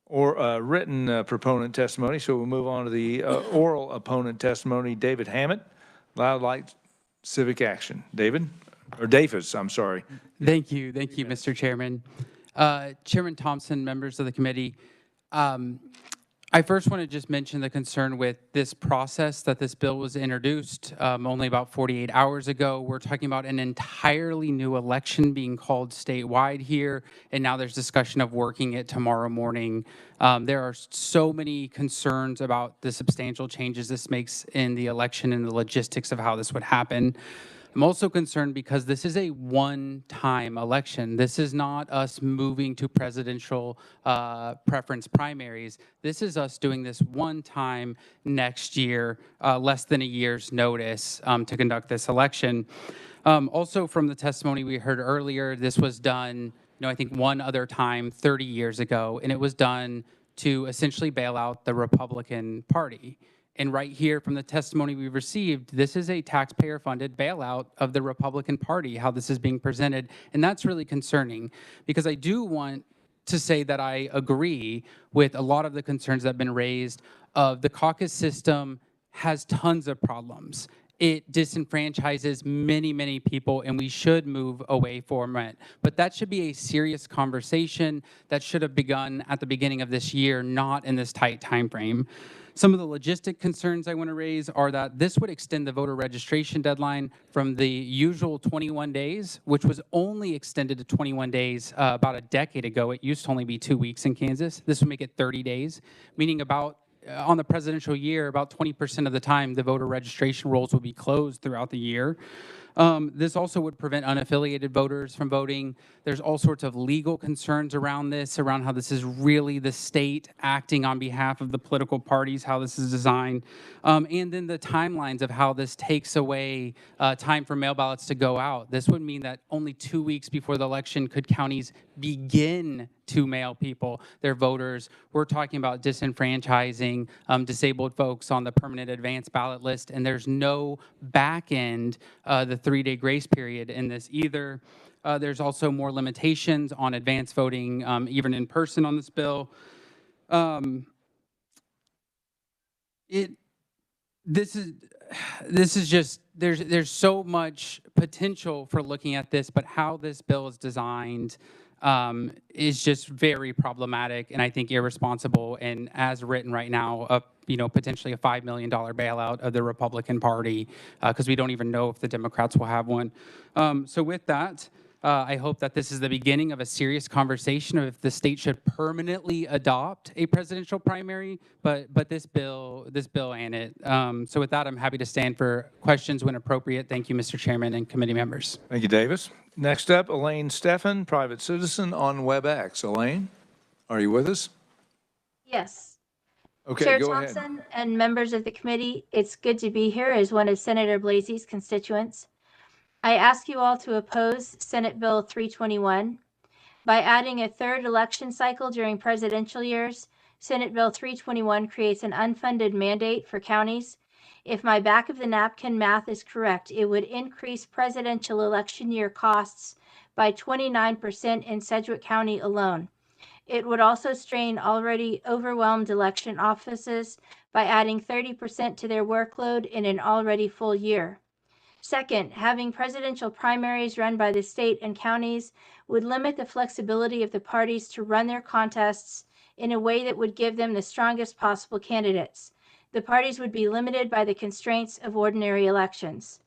proponent testimony, so we'll move on to the oral opponent testimony. David Hammett, Loud Light Civic Action. David, or Davis, I'm sorry. Thank you, Mr. Chairman. Chairman Thompson, members of the committee, I first want to just mention the concern with this process that this bill was introduced only about 48 hours ago. We're talking about an entirely new election being called statewide here, and now there's discussion of working it tomorrow morning. There are so many concerns about the substantial changes this makes in the election and the logistics of how this would happen. I'm also concerned because this is a one-time election. This is not us moving to presidential preference primaries. This is us doing this one time next year, less than a year's notice to conduct this election. Also from the testimony we heard earlier, this was done, I think one other time 30 years ago, and it was done to essentially bail out the Republican Party. And right here from the testimony we received, this is a taxpayer-funded bailout of the Republican Party, how this is being presented. And that's really concerning, because I do want to say that I agree with a lot of the concerns that have been raised of the caucus system has tons of problems. It disenfranchises many, many people, and we should move away from it. But that should be a serious conversation that should have begun at the beginning of this year, not in this tight time frame. Some of the logistic concerns I want to raise are that this would extend the voter registration deadline from the usual 21 days, which was only extended to 21 days about a decade ago. It used to only be 2 weeks in Kansas. This would make it 30 days, meaning on the presidential year, about 20% of the time, the voter registration rolls will be closed throughout the year. This also would prevent unaffiliated voters from voting. There's all sorts of legal concerns around this, around how this is really the state acting on behalf of the political parties, how this is designed. And then the timelines of how this takes away time for mail ballots to go out. This would mean that only 2 weeks before the election could counties begin to mail people, their voters. We're talking about disenfranchising disabled folks on the permanent advance ballot list, and there's no back end, the 3-day grace period in this either. There's also more limitations on advance voting, even in person on this bill. This is just, there's so much potential for looking at this, but how this bill is designed is just very problematic and I think irresponsible, and as written right now, potentially a $5 million bailout of the Republican Party, because we don't even know if the Democrats will have one. So with that, I hope that this is the beginning of a serious conversation of if the state should permanently adopt a presidential primary, but this bill and it. So with that, I'm happy to stand for questions when appropriate. Thank you, Mr. Chairman and committee members. Thank you, Davis. Next up, Elaine Steffen, private citizen on WebEx. Elaine, are you with us? Yes. Okay, Chair go ahead. Thompson and members of the committee, it's good to be here as one of Senator Blasey's constituents. I ask you all to oppose Senate Bill 321. By adding a third election cycle during presidential years, Senate Bill 321 creates an unfunded mandate for counties. If my back of the napkin math is correct, it would increase presidential election year costs by 29% in Sedgwick County alone. It would also strain already overwhelmed election offices by adding 30% to their workload in an already full year. Second, having presidential primaries run by the state and counties would limit the flexibility of the parties to run their contests in a way that would give them the strongest possible candidates. The parties would be limited by the constraints of ordinary elections.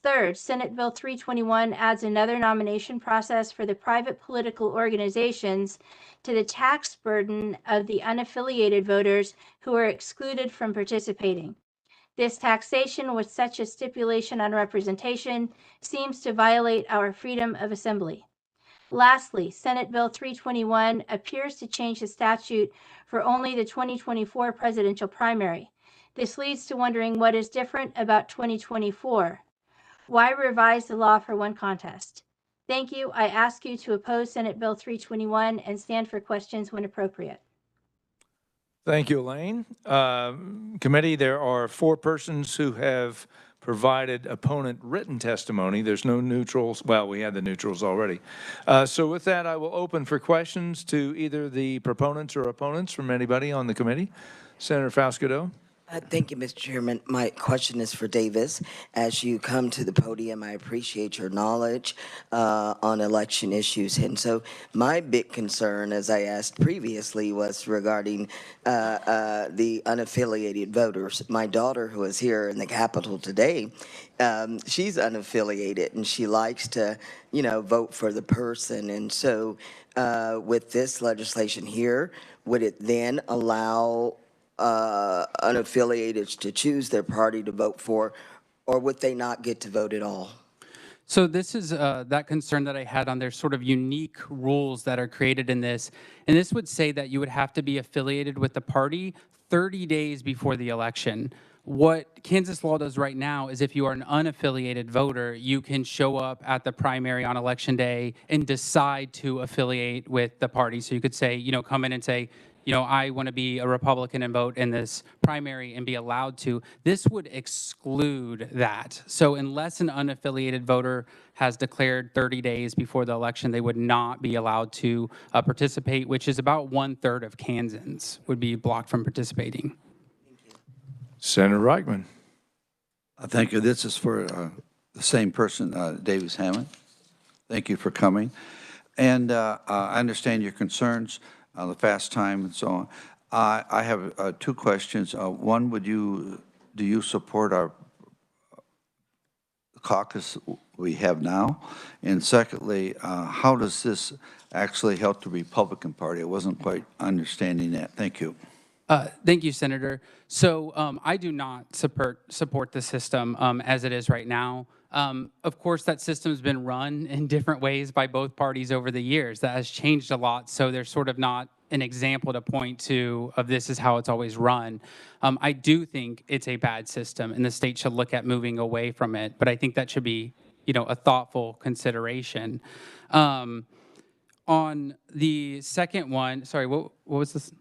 Third, Senate Bill 321 adds another nomination process for the private political organizations to the tax burden of the unaffiliated voters who are excluded from participating. This taxation with such a stipulation on representation seems to violate our freedom of assembly. Lastly, Senate Bill 321 appears to change the statute for only the 2024 presidential primary. This leads to wondering what is different about 2024. Why revise the law for one contest? Thank you. I ask you to oppose Senate Bill 321 and stand for questions when appropriate. Thank you, Elaine. Committee, there are 4 persons who have provided opponent written testimony. There's no neutrals. Well, we had the neutrals already. So with that, I will open for questions to either the proponents or opponents from anybody on the committee. Senator Faust-Godot. Thank you, Mr. Chairman. My question is for Davis. As you come to the podium, I appreciate your knowledge on election issues. And so my big concern, as I asked previously, was regarding the unaffiliated voters. My daughter, who is here in the Capitol today, she's unaffiliated, and she likes to, vote for the person. And so with this legislation here, would it then allow unaffiliated to choose their party to vote for, or would they not get to vote at all? So this is that concern that I had on there's sort of unique rules that are created in this. And this would say that you would have to be affiliated with the party 30 days before the election. What Kansas law does right now is if you are an unaffiliated voter, you can show up at the primary on election day and decide to affiliate with the party. So you could say, come in and say, I want to be a Republican and vote in this primary and be allowed to. This would exclude that. So unless an unaffiliated voter has declared 30 days before the election, they would not be allowed to participate, which is about 1/3 of Kansans would be blocked from participating. Senator Reichman. Thank you. This is for the same person, Davis Hammond. Thank you for coming. And I understand your concerns. The fast time and so on. I have 2 questions. One, do you support our caucus we have now? And secondly, how does this actually help the Republican Party? I wasn't quite understanding that. Thank you. Thank you, Senator. So I do not support the system as it is right now. Of course, that system's been run in different ways by both parties over the years. That has changed a lot, so there's sort of not an example to point to of this is how it's always run. I do think it's a bad system, and the state should look at moving away from it, but I think that should be, a thoughtful consideration. On the second one, sorry, what was this?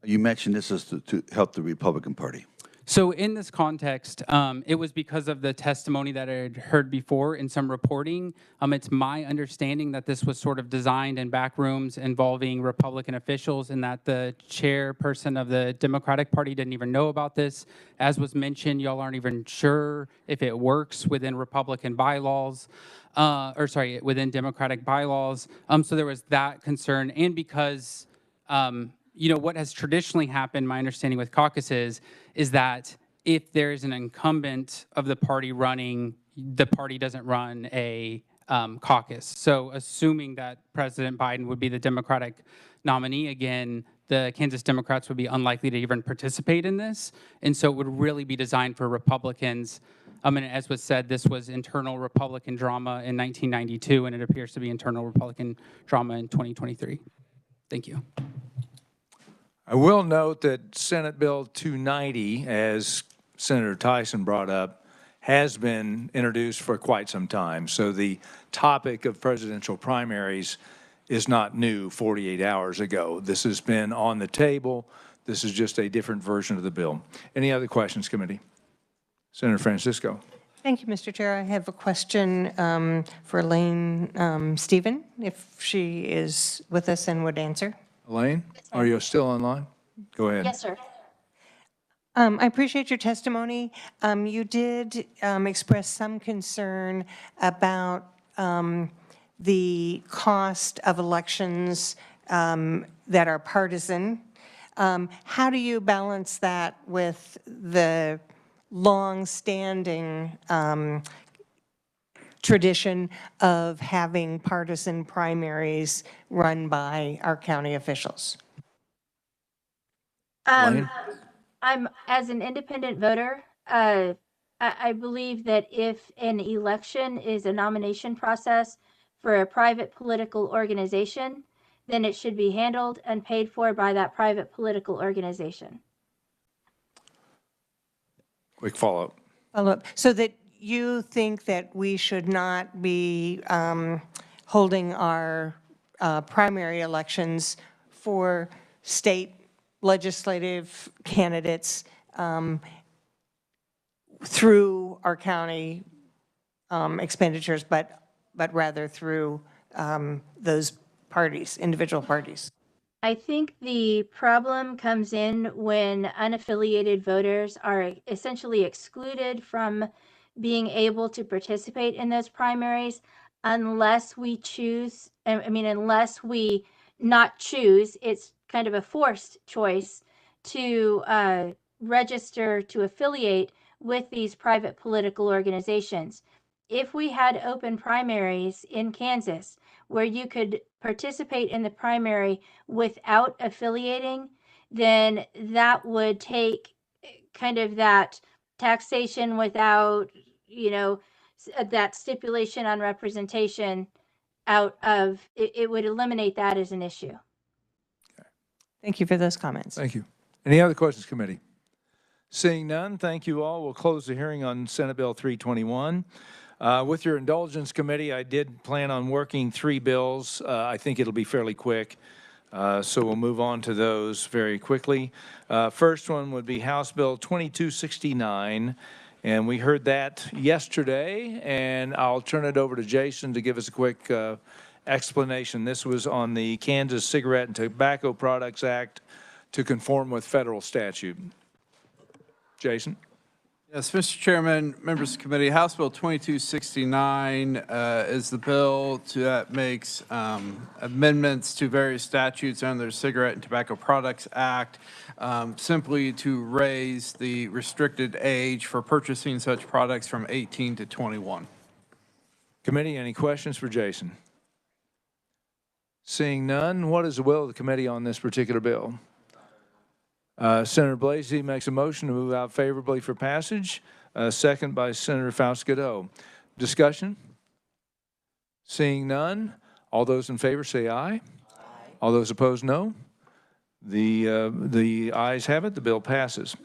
You mentioned this is to help the Republican Party. So in this context, it was because of the testimony that I had heard before in some reporting. It's my understanding that this was sort of designed in back rooms involving Republican officials and that the chairperson of the Democratic Party didn't even know about this. As was mentioned, y'all aren't even sure if it works within Republican bylaws. Within Democratic bylaws. So there was that concern. And because what has traditionally happened, my understanding with caucuses, is that if there's an incumbent of the party running, the party doesn't run a caucus. So assuming that President Biden would be the Democratic nominee again, the Kansas Democrats would be unlikely to even participate in this. And so it would really be designed for Republicans. And as was said, this was internal Republican drama in 1992, and it appears to be internal Republican drama in 2023. Thank you. I will note that Senate Bill 290, as Senator Tyson brought up, has been introduced for quite some time. So the topic of presidential primaries is not new 48 hours ago. This has been on the table. This is just a different version of the bill. Any other questions, committee? Senator Francisco. Thank you, Mr. Chair. I have a question for Elaine Stephen, if she is with us and would answer. Elaine, are you still online? Go ahead. Yes, sir. I appreciate your testimony. You did express some concern about the cost of elections that are partisan. How do you balance that with the long-standing tradition of having partisan primaries run by our county officials? I'm, as an independent voter, I believe that if an election is a nomination process for a private political organization, then it should be handled and paid for by that private political organization. Quick follow-up. Follow-up. So that you think that we should not be holding our primary elections for state legislative candidates through our county expenditures, but rather through those parties, individual parties? I think the problem comes in when unaffiliated voters are essentially excluded from being able to participate in those primaries unless we choose, unless we not choose, it's kind of a forced choice to register to affiliate with these private political organizations. If we had open primaries in Kansas where you could participate in the primary without affiliating, then that would take kind of that taxation without, that stipulation on representation out of, it would eliminate that as an issue. Thank you for those comments. Thank you. Any other questions, committee? Seeing none, thank you all. We'll close the hearing on Senate Bill 321. With your indulgence, committee, I did plan on working 3 bills. I think it'll be fairly quick, so we'll move on to those very quickly. First one would be House Bill 2269, and we heard that yesterday, and I'll turn it over to Jason to give us a quick explanation. This was on the Kansas Cigarette and Tobacco Products Act to conform with federal statute. Jason? Yes, Mr. Chairman, members of the committee, House Bill 2269 is the bill that makes amendments to various statutes under the Cigarette and Tobacco Products Act, simply to raise the restricted age for purchasing such products from 18 to 21. Committee, any questions for Jason? Seeing none, what is the will of the committee on this particular bill? Senator Blasey makes a motion to move out favorably for passage. Second by Senator Faust-Godot. Discussion? Seeing none, all those in favor say aye. Aye. All those opposed, no. The ayes have it. The bill passes.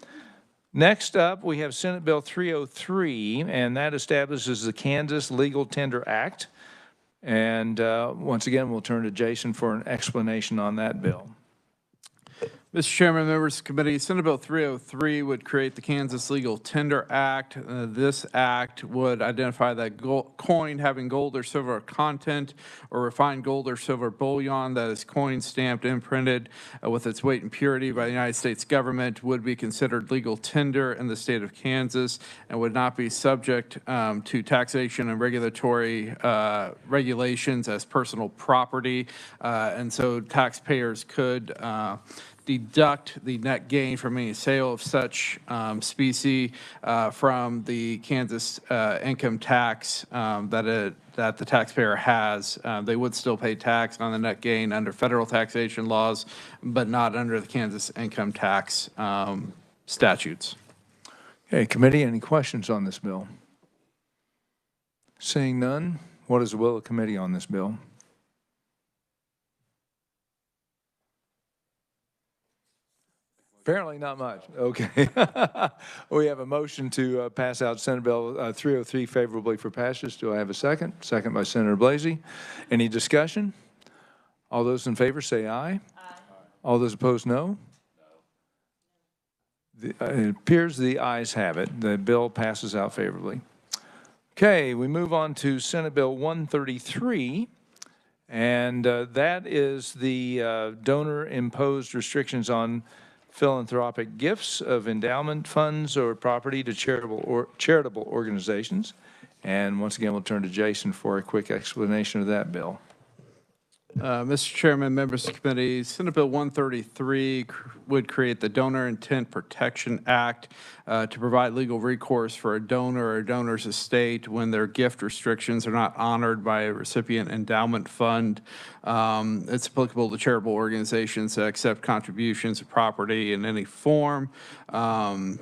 Next up, we have Senate Bill 303, and that establishes the Kansas Legal Tender Act. And once again, we'll turn to Jason for an explanation on that bill. Mr. Chairman, members of the committee, Senate Bill 303 would create the Kansas Legal Tender Act. This act would identify that coin having gold or silver content or refined gold or silver bullion that is coin stamped, imprinted with its weight and purity by the United States government would be considered legal tender in the state of Kansas and would not be subject to taxation and regulatory regulations as personal property. And so taxpayers could deduct the net gain from any sale of such specie from the Kansas income tax that the taxpayer has. They would still pay tax on the net gain under federal taxation laws, but not under the Kansas income tax statutes. Okay, committee, any questions on this bill? Seeing none, what is the will of the committee on this bill? Apparently not much. Okay. We have a motion to pass out Senate Bill 303 favorably for passage. Do I have a second? Second by Senator Blasey. Any discussion? All those in favor say aye. Aye. All those opposed, no. It appears the ayes have it. The bill passes out favorably. Okay, we move on to Senate Bill 133, and that is the donor-imposed restrictions on philanthropic gifts of endowment funds or property to charitable organizations. And once again, we'll turn to Jason for a quick explanation of that bill. Mr. Chairman, members of the committee, Senate Bill 133 would create the Donor Intent Protection Act to provide legal recourse for a donor or a donor's estate when their gift restrictions are not honored by a recipient endowment fund. It's applicable to charitable organizations that accept contributions of property in any form from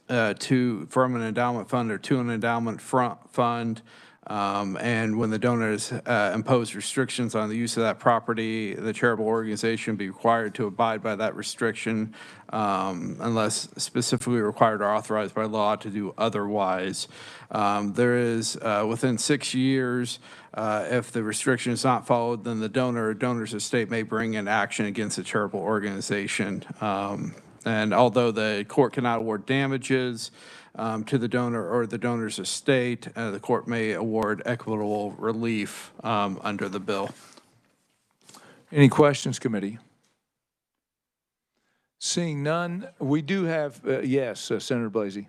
an endowment fund or to an endowment fund. And when the donors impose restrictions on the use of that property, the charitable organization be required to abide by that restriction unless specifically required or authorized by law to do otherwise. There is, within 6 years, if the restriction is not followed, then the donor or donor's estate may bring an action against the charitable organization. And although the court cannot award damages to the donor or the donor's estate, the court may award equitable relief under the bill. Any questions, committee? Seeing none, we do have, yes, Senator Blasey.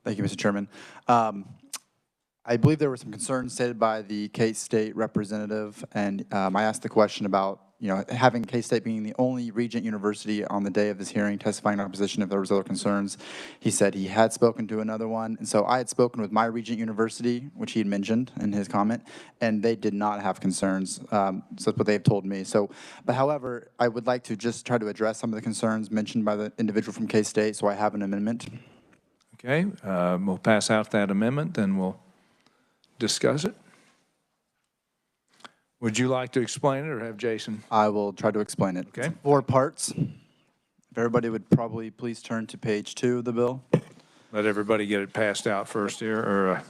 Thank you, Mr. Chairman. I believe there were some concerns stated by the K-State representative, and I asked the question about, having K-State being the only Regent University on the day of this hearing testifying in opposition if there was other concerns. He said he had spoken to another one, and so I had spoken with my Regent University, which he had mentioned in his comment, and they did not have concerns. So that's what they've told me. But however, I would like to just try to address some of the concerns mentioned by the individual from K-State, so I have an amendment. Okay, we'll pass out that amendment, then we'll discuss it. Would you like to explain it or have Jason? I will try to explain it. Okay. 4 parts. If everybody would probably please turn to page 2 of the bill. Let everybody get it passed out first here, or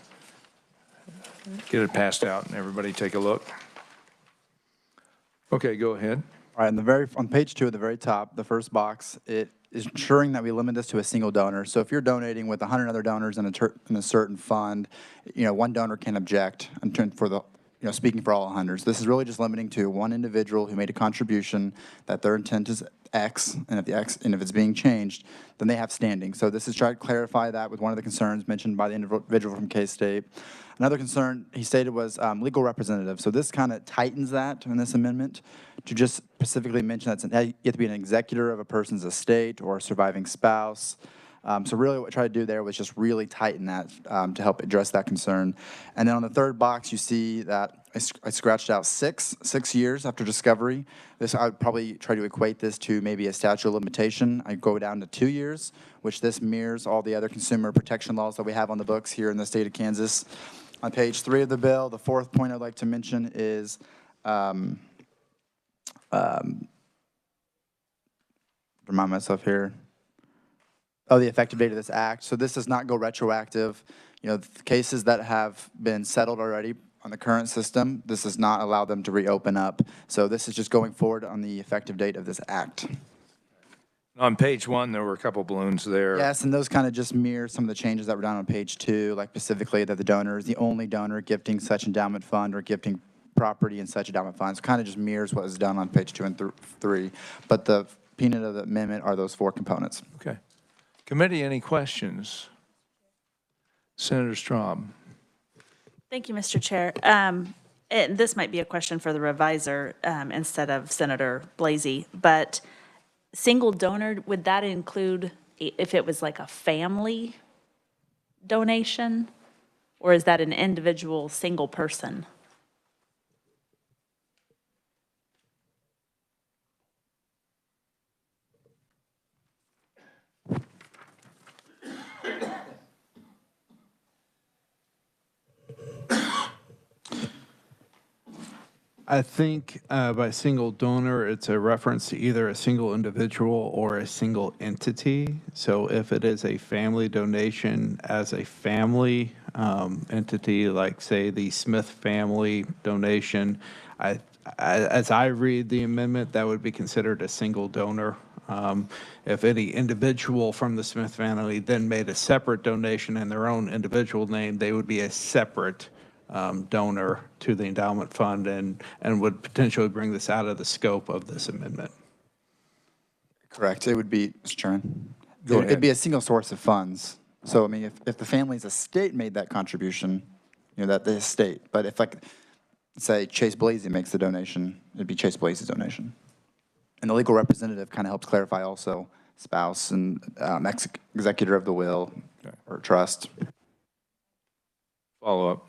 get it passed out and everybody take a look. Okay, go ahead. All right, on page 2 at the very top, the first box, it is ensuring that we limit this to a single donor. So if you're donating with 100 other donors in a certain fund, one donor can object for the speaking for all 100s. This is really just limiting to one individual who made a contribution that their intent is X, and if it's being changed, then they have standing. So this is trying to clarify that with one of the concerns mentioned by the individual from K-State. Another concern he stated was legal representative. So this kind of tightens that in this amendment to just specifically mention that you have to be an executor of a person's estate or a surviving spouse. So really what I tried to do there was just really tighten that to help address that concern. And then on the third box, you see that I scratched out 6 years after discovery. I would probably try to equate this to maybe a statute of limitation. I go down to 2 years, which this mirrors all the other consumer protection laws that we have on the books here in the state of Kansas. On page 3 of the bill, the fourth point I'd like to mention is remind myself here. Oh, the effective date of this act. So this does not go retroactive. The cases that have been settled already on the current system, this does not allow them to reopen up. So this is just going forward on the effective date of this act. On page 1, there were a couple balloons there. Yes, and those kind of just mirror some of the changes that were done on page 2, like specifically that the donor is the only donor gifting such endowment fund or gifting property in such endowment funds. So kind of just mirrors what was done on page 2 and 3. But the peanut of the amendment are those 4 components. Okay. Committee, any questions? Senator Straub. Thank you, Mr. Chair. And this might be a question for the reviser instead of Senator Blasey, but single donor, would that include if it was like a family donation? Or is that an individual, single person? I think by single donor, it's a reference to either a single individual or a single entity. So if it is a family donation as a family entity, like say the Smith family donation, as I read the amendment, that would be considered a single donor. If any individual from the Smith family then made a separate donation in their own individual name, they would be a separate donor to the endowment fund and would potentially bring this out of the scope of this amendment. Correct. It would be, Mr. Chairman. Go ahead. It'd be a single source of funds. So, I mean, if the family's estate made that contribution, you know, that the estate. But if, like, say, Chase Blasey makes the donation, it'd be Chase Blasey's donation. And the legal representative kind of helps clarify also spouse and executor of the will or trust. Follow up.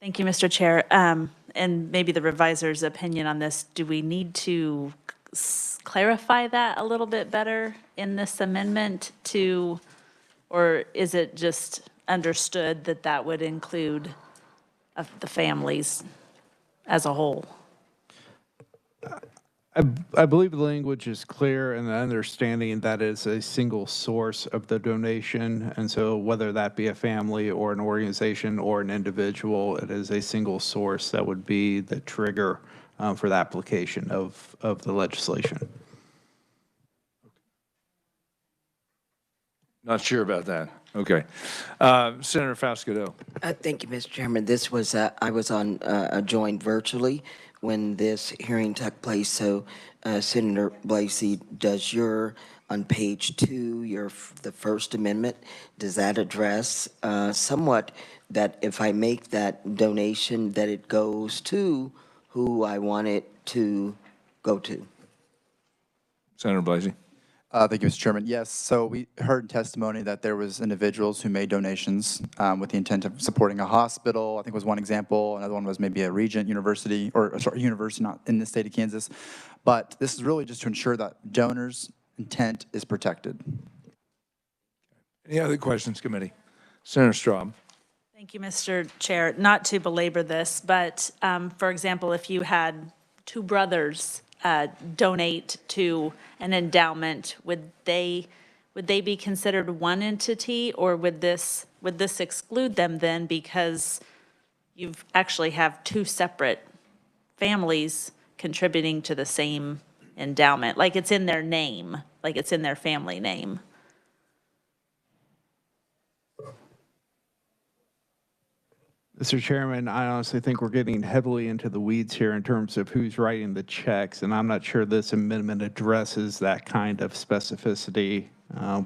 Thank you, Mr. Chair. And maybe the revisor's opinion on this, do we need to clarify that a little bit better in this amendment to, or is it just understood that that would include the families as a whole? I believe the language is clear and the understanding that is a single source of the donation. And so whether that be a family or an organization or an individual, it is a single source that would be the trigger for the application of the legislation. Not sure about that. Okay. Senator Fasquedo. Thank you, Mr. Chairman. This was, I was joined virtually when this hearing took place. So Senator Blasey, does on page 2, the First Amendment, does that address somewhat that if I make that donation, that it goes to who I want it to go to? Senator Blasey. Thank you, Mr. Chairman. Yes, so we heard testimony that there was individuals who made donations with the intent of supporting a hospital. I think was one example. Another one was maybe a Regent University, or sorry, university not in the state of Kansas. But this is really just to ensure that donors' intent is protected. Any other questions, committee? Senator Straub. Thank you, Mr. Chair. Not to belabor this, but for example, if you had two brothers donate to an endowment, would they be considered one entity, or would this exclude them then because you actually have two separate families contributing to the same endowment, like it's in their name, like it's in their family name? Mr. Chairman, I honestly think we're getting heavily into the weeds here in terms of who's writing the checks, and I'm not sure this amendment addresses that kind of specificity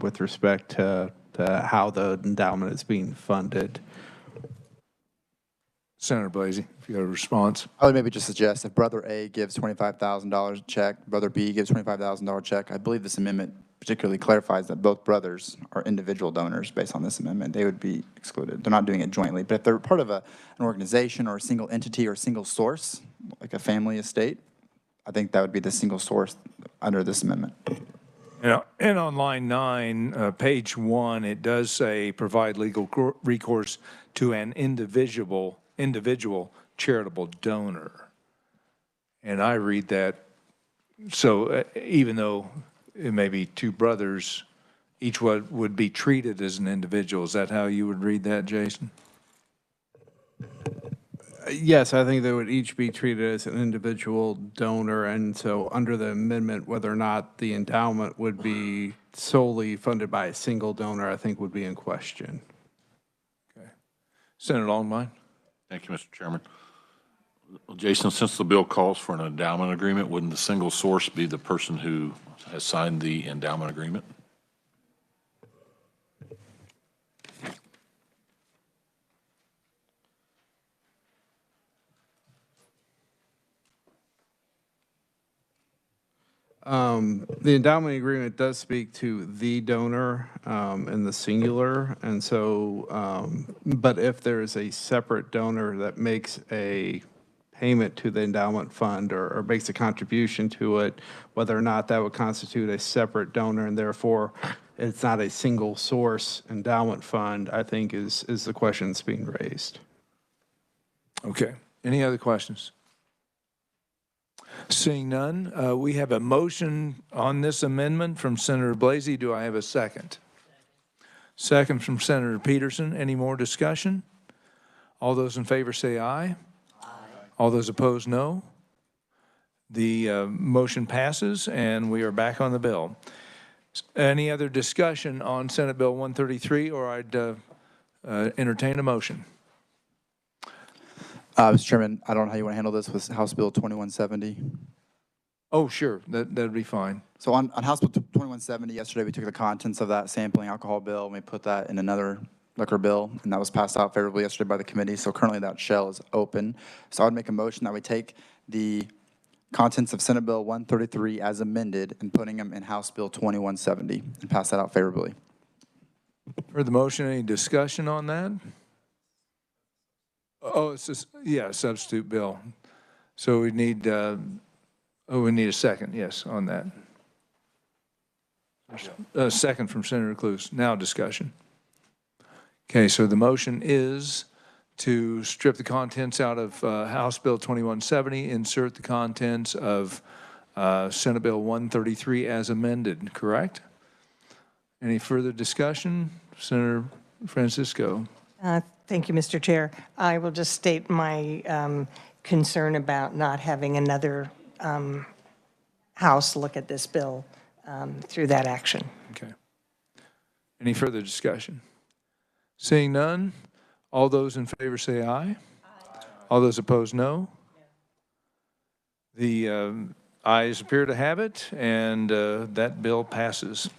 with respect to how the endowment is being funded. Senator Blasey, if you have a response. I would maybe just suggest if Brother A gives $25,000 check, Brother B gives $25,000 check, I believe this amendment particularly clarifies that both brothers are individual donors based on this amendment. They would be excluded. They're not doing it jointly. But if they're part of an organization or a single entity or a single source, like a family estate, I think that would be the single source under this amendment. And on line 9, page 1, it does say provide legal recourse to an individual charitable donor. And I read that, so even though it may be two brothers, each one would be treated as an individual. Is that how you would read that, Jason? Yes, I think they would each be treated as an individual donor, and so under the amendment, whether or not the endowment would be solely funded by a single donor, I think would be in question. Okay. Senator Longmire. Thank you, Mr. Chairman. Well, Jason, since the bill calls for an endowment agreement, wouldn't the single source be the person who has signed the endowment agreement? The endowment agreement does speak to the donor in the singular, and so, but if there is a separate donor that makes a payment to the endowment fund or makes a contribution to it, whether or not that would constitute a separate donor, and therefore it's not a single source endowment fund, I think is the question that's being raised. Okay. Any other questions? Seeing none, we have a motion on this amendment from Senator Blasey. Do I have a second? Second from Senator Peterson. Any more discussion? All those in favor say aye. Aye. All those opposed, no. The motion passes, and we are back on the bill. Any other discussion on Senate Bill 133, or I'd entertain a motion? Mr. Chairman, I don't know how you want to handle this with House Bill 2170. Oh, sure, that'd be fine. So on House Bill 2170, yesterday we took the contents of that sampling alcohol bill and we put that in another liquor bill, and that was passed out favorably yesterday by the committee. So currently that shell is open. So I would make a motion that we take the contents of Senate Bill 133 as amended and putting them in House Bill 2170 and pass that out favorably. For the motion, any discussion on that? Oh, it's just, yeah, substitute bill. So we need, we need a second, yes, on that. A second from Senator Cluse. Now discussion. Okay, so the motion is to strip the contents out of House Bill 2170, insert the contents of Senate Bill 133 as amended, correct? Any further discussion? Senator Francisco. Thank you, Mr. Chair. I will just state my concern about not having another House look at this bill through that action. Okay. Any further discussion? Seeing none, all those in favor say aye. Aye. All those opposed, no. The ayes appear to have it, and that bill passes.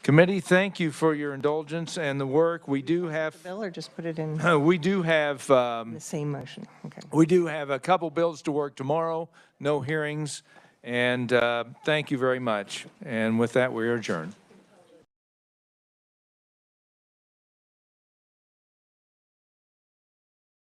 Committee, thank you for your indulgence and the work. We do have The bill, or just put it in we do have the same motion? Okay. we do have a couple bills to work tomorrow. No hearings, and thank you very much. And with that, we are adjourned.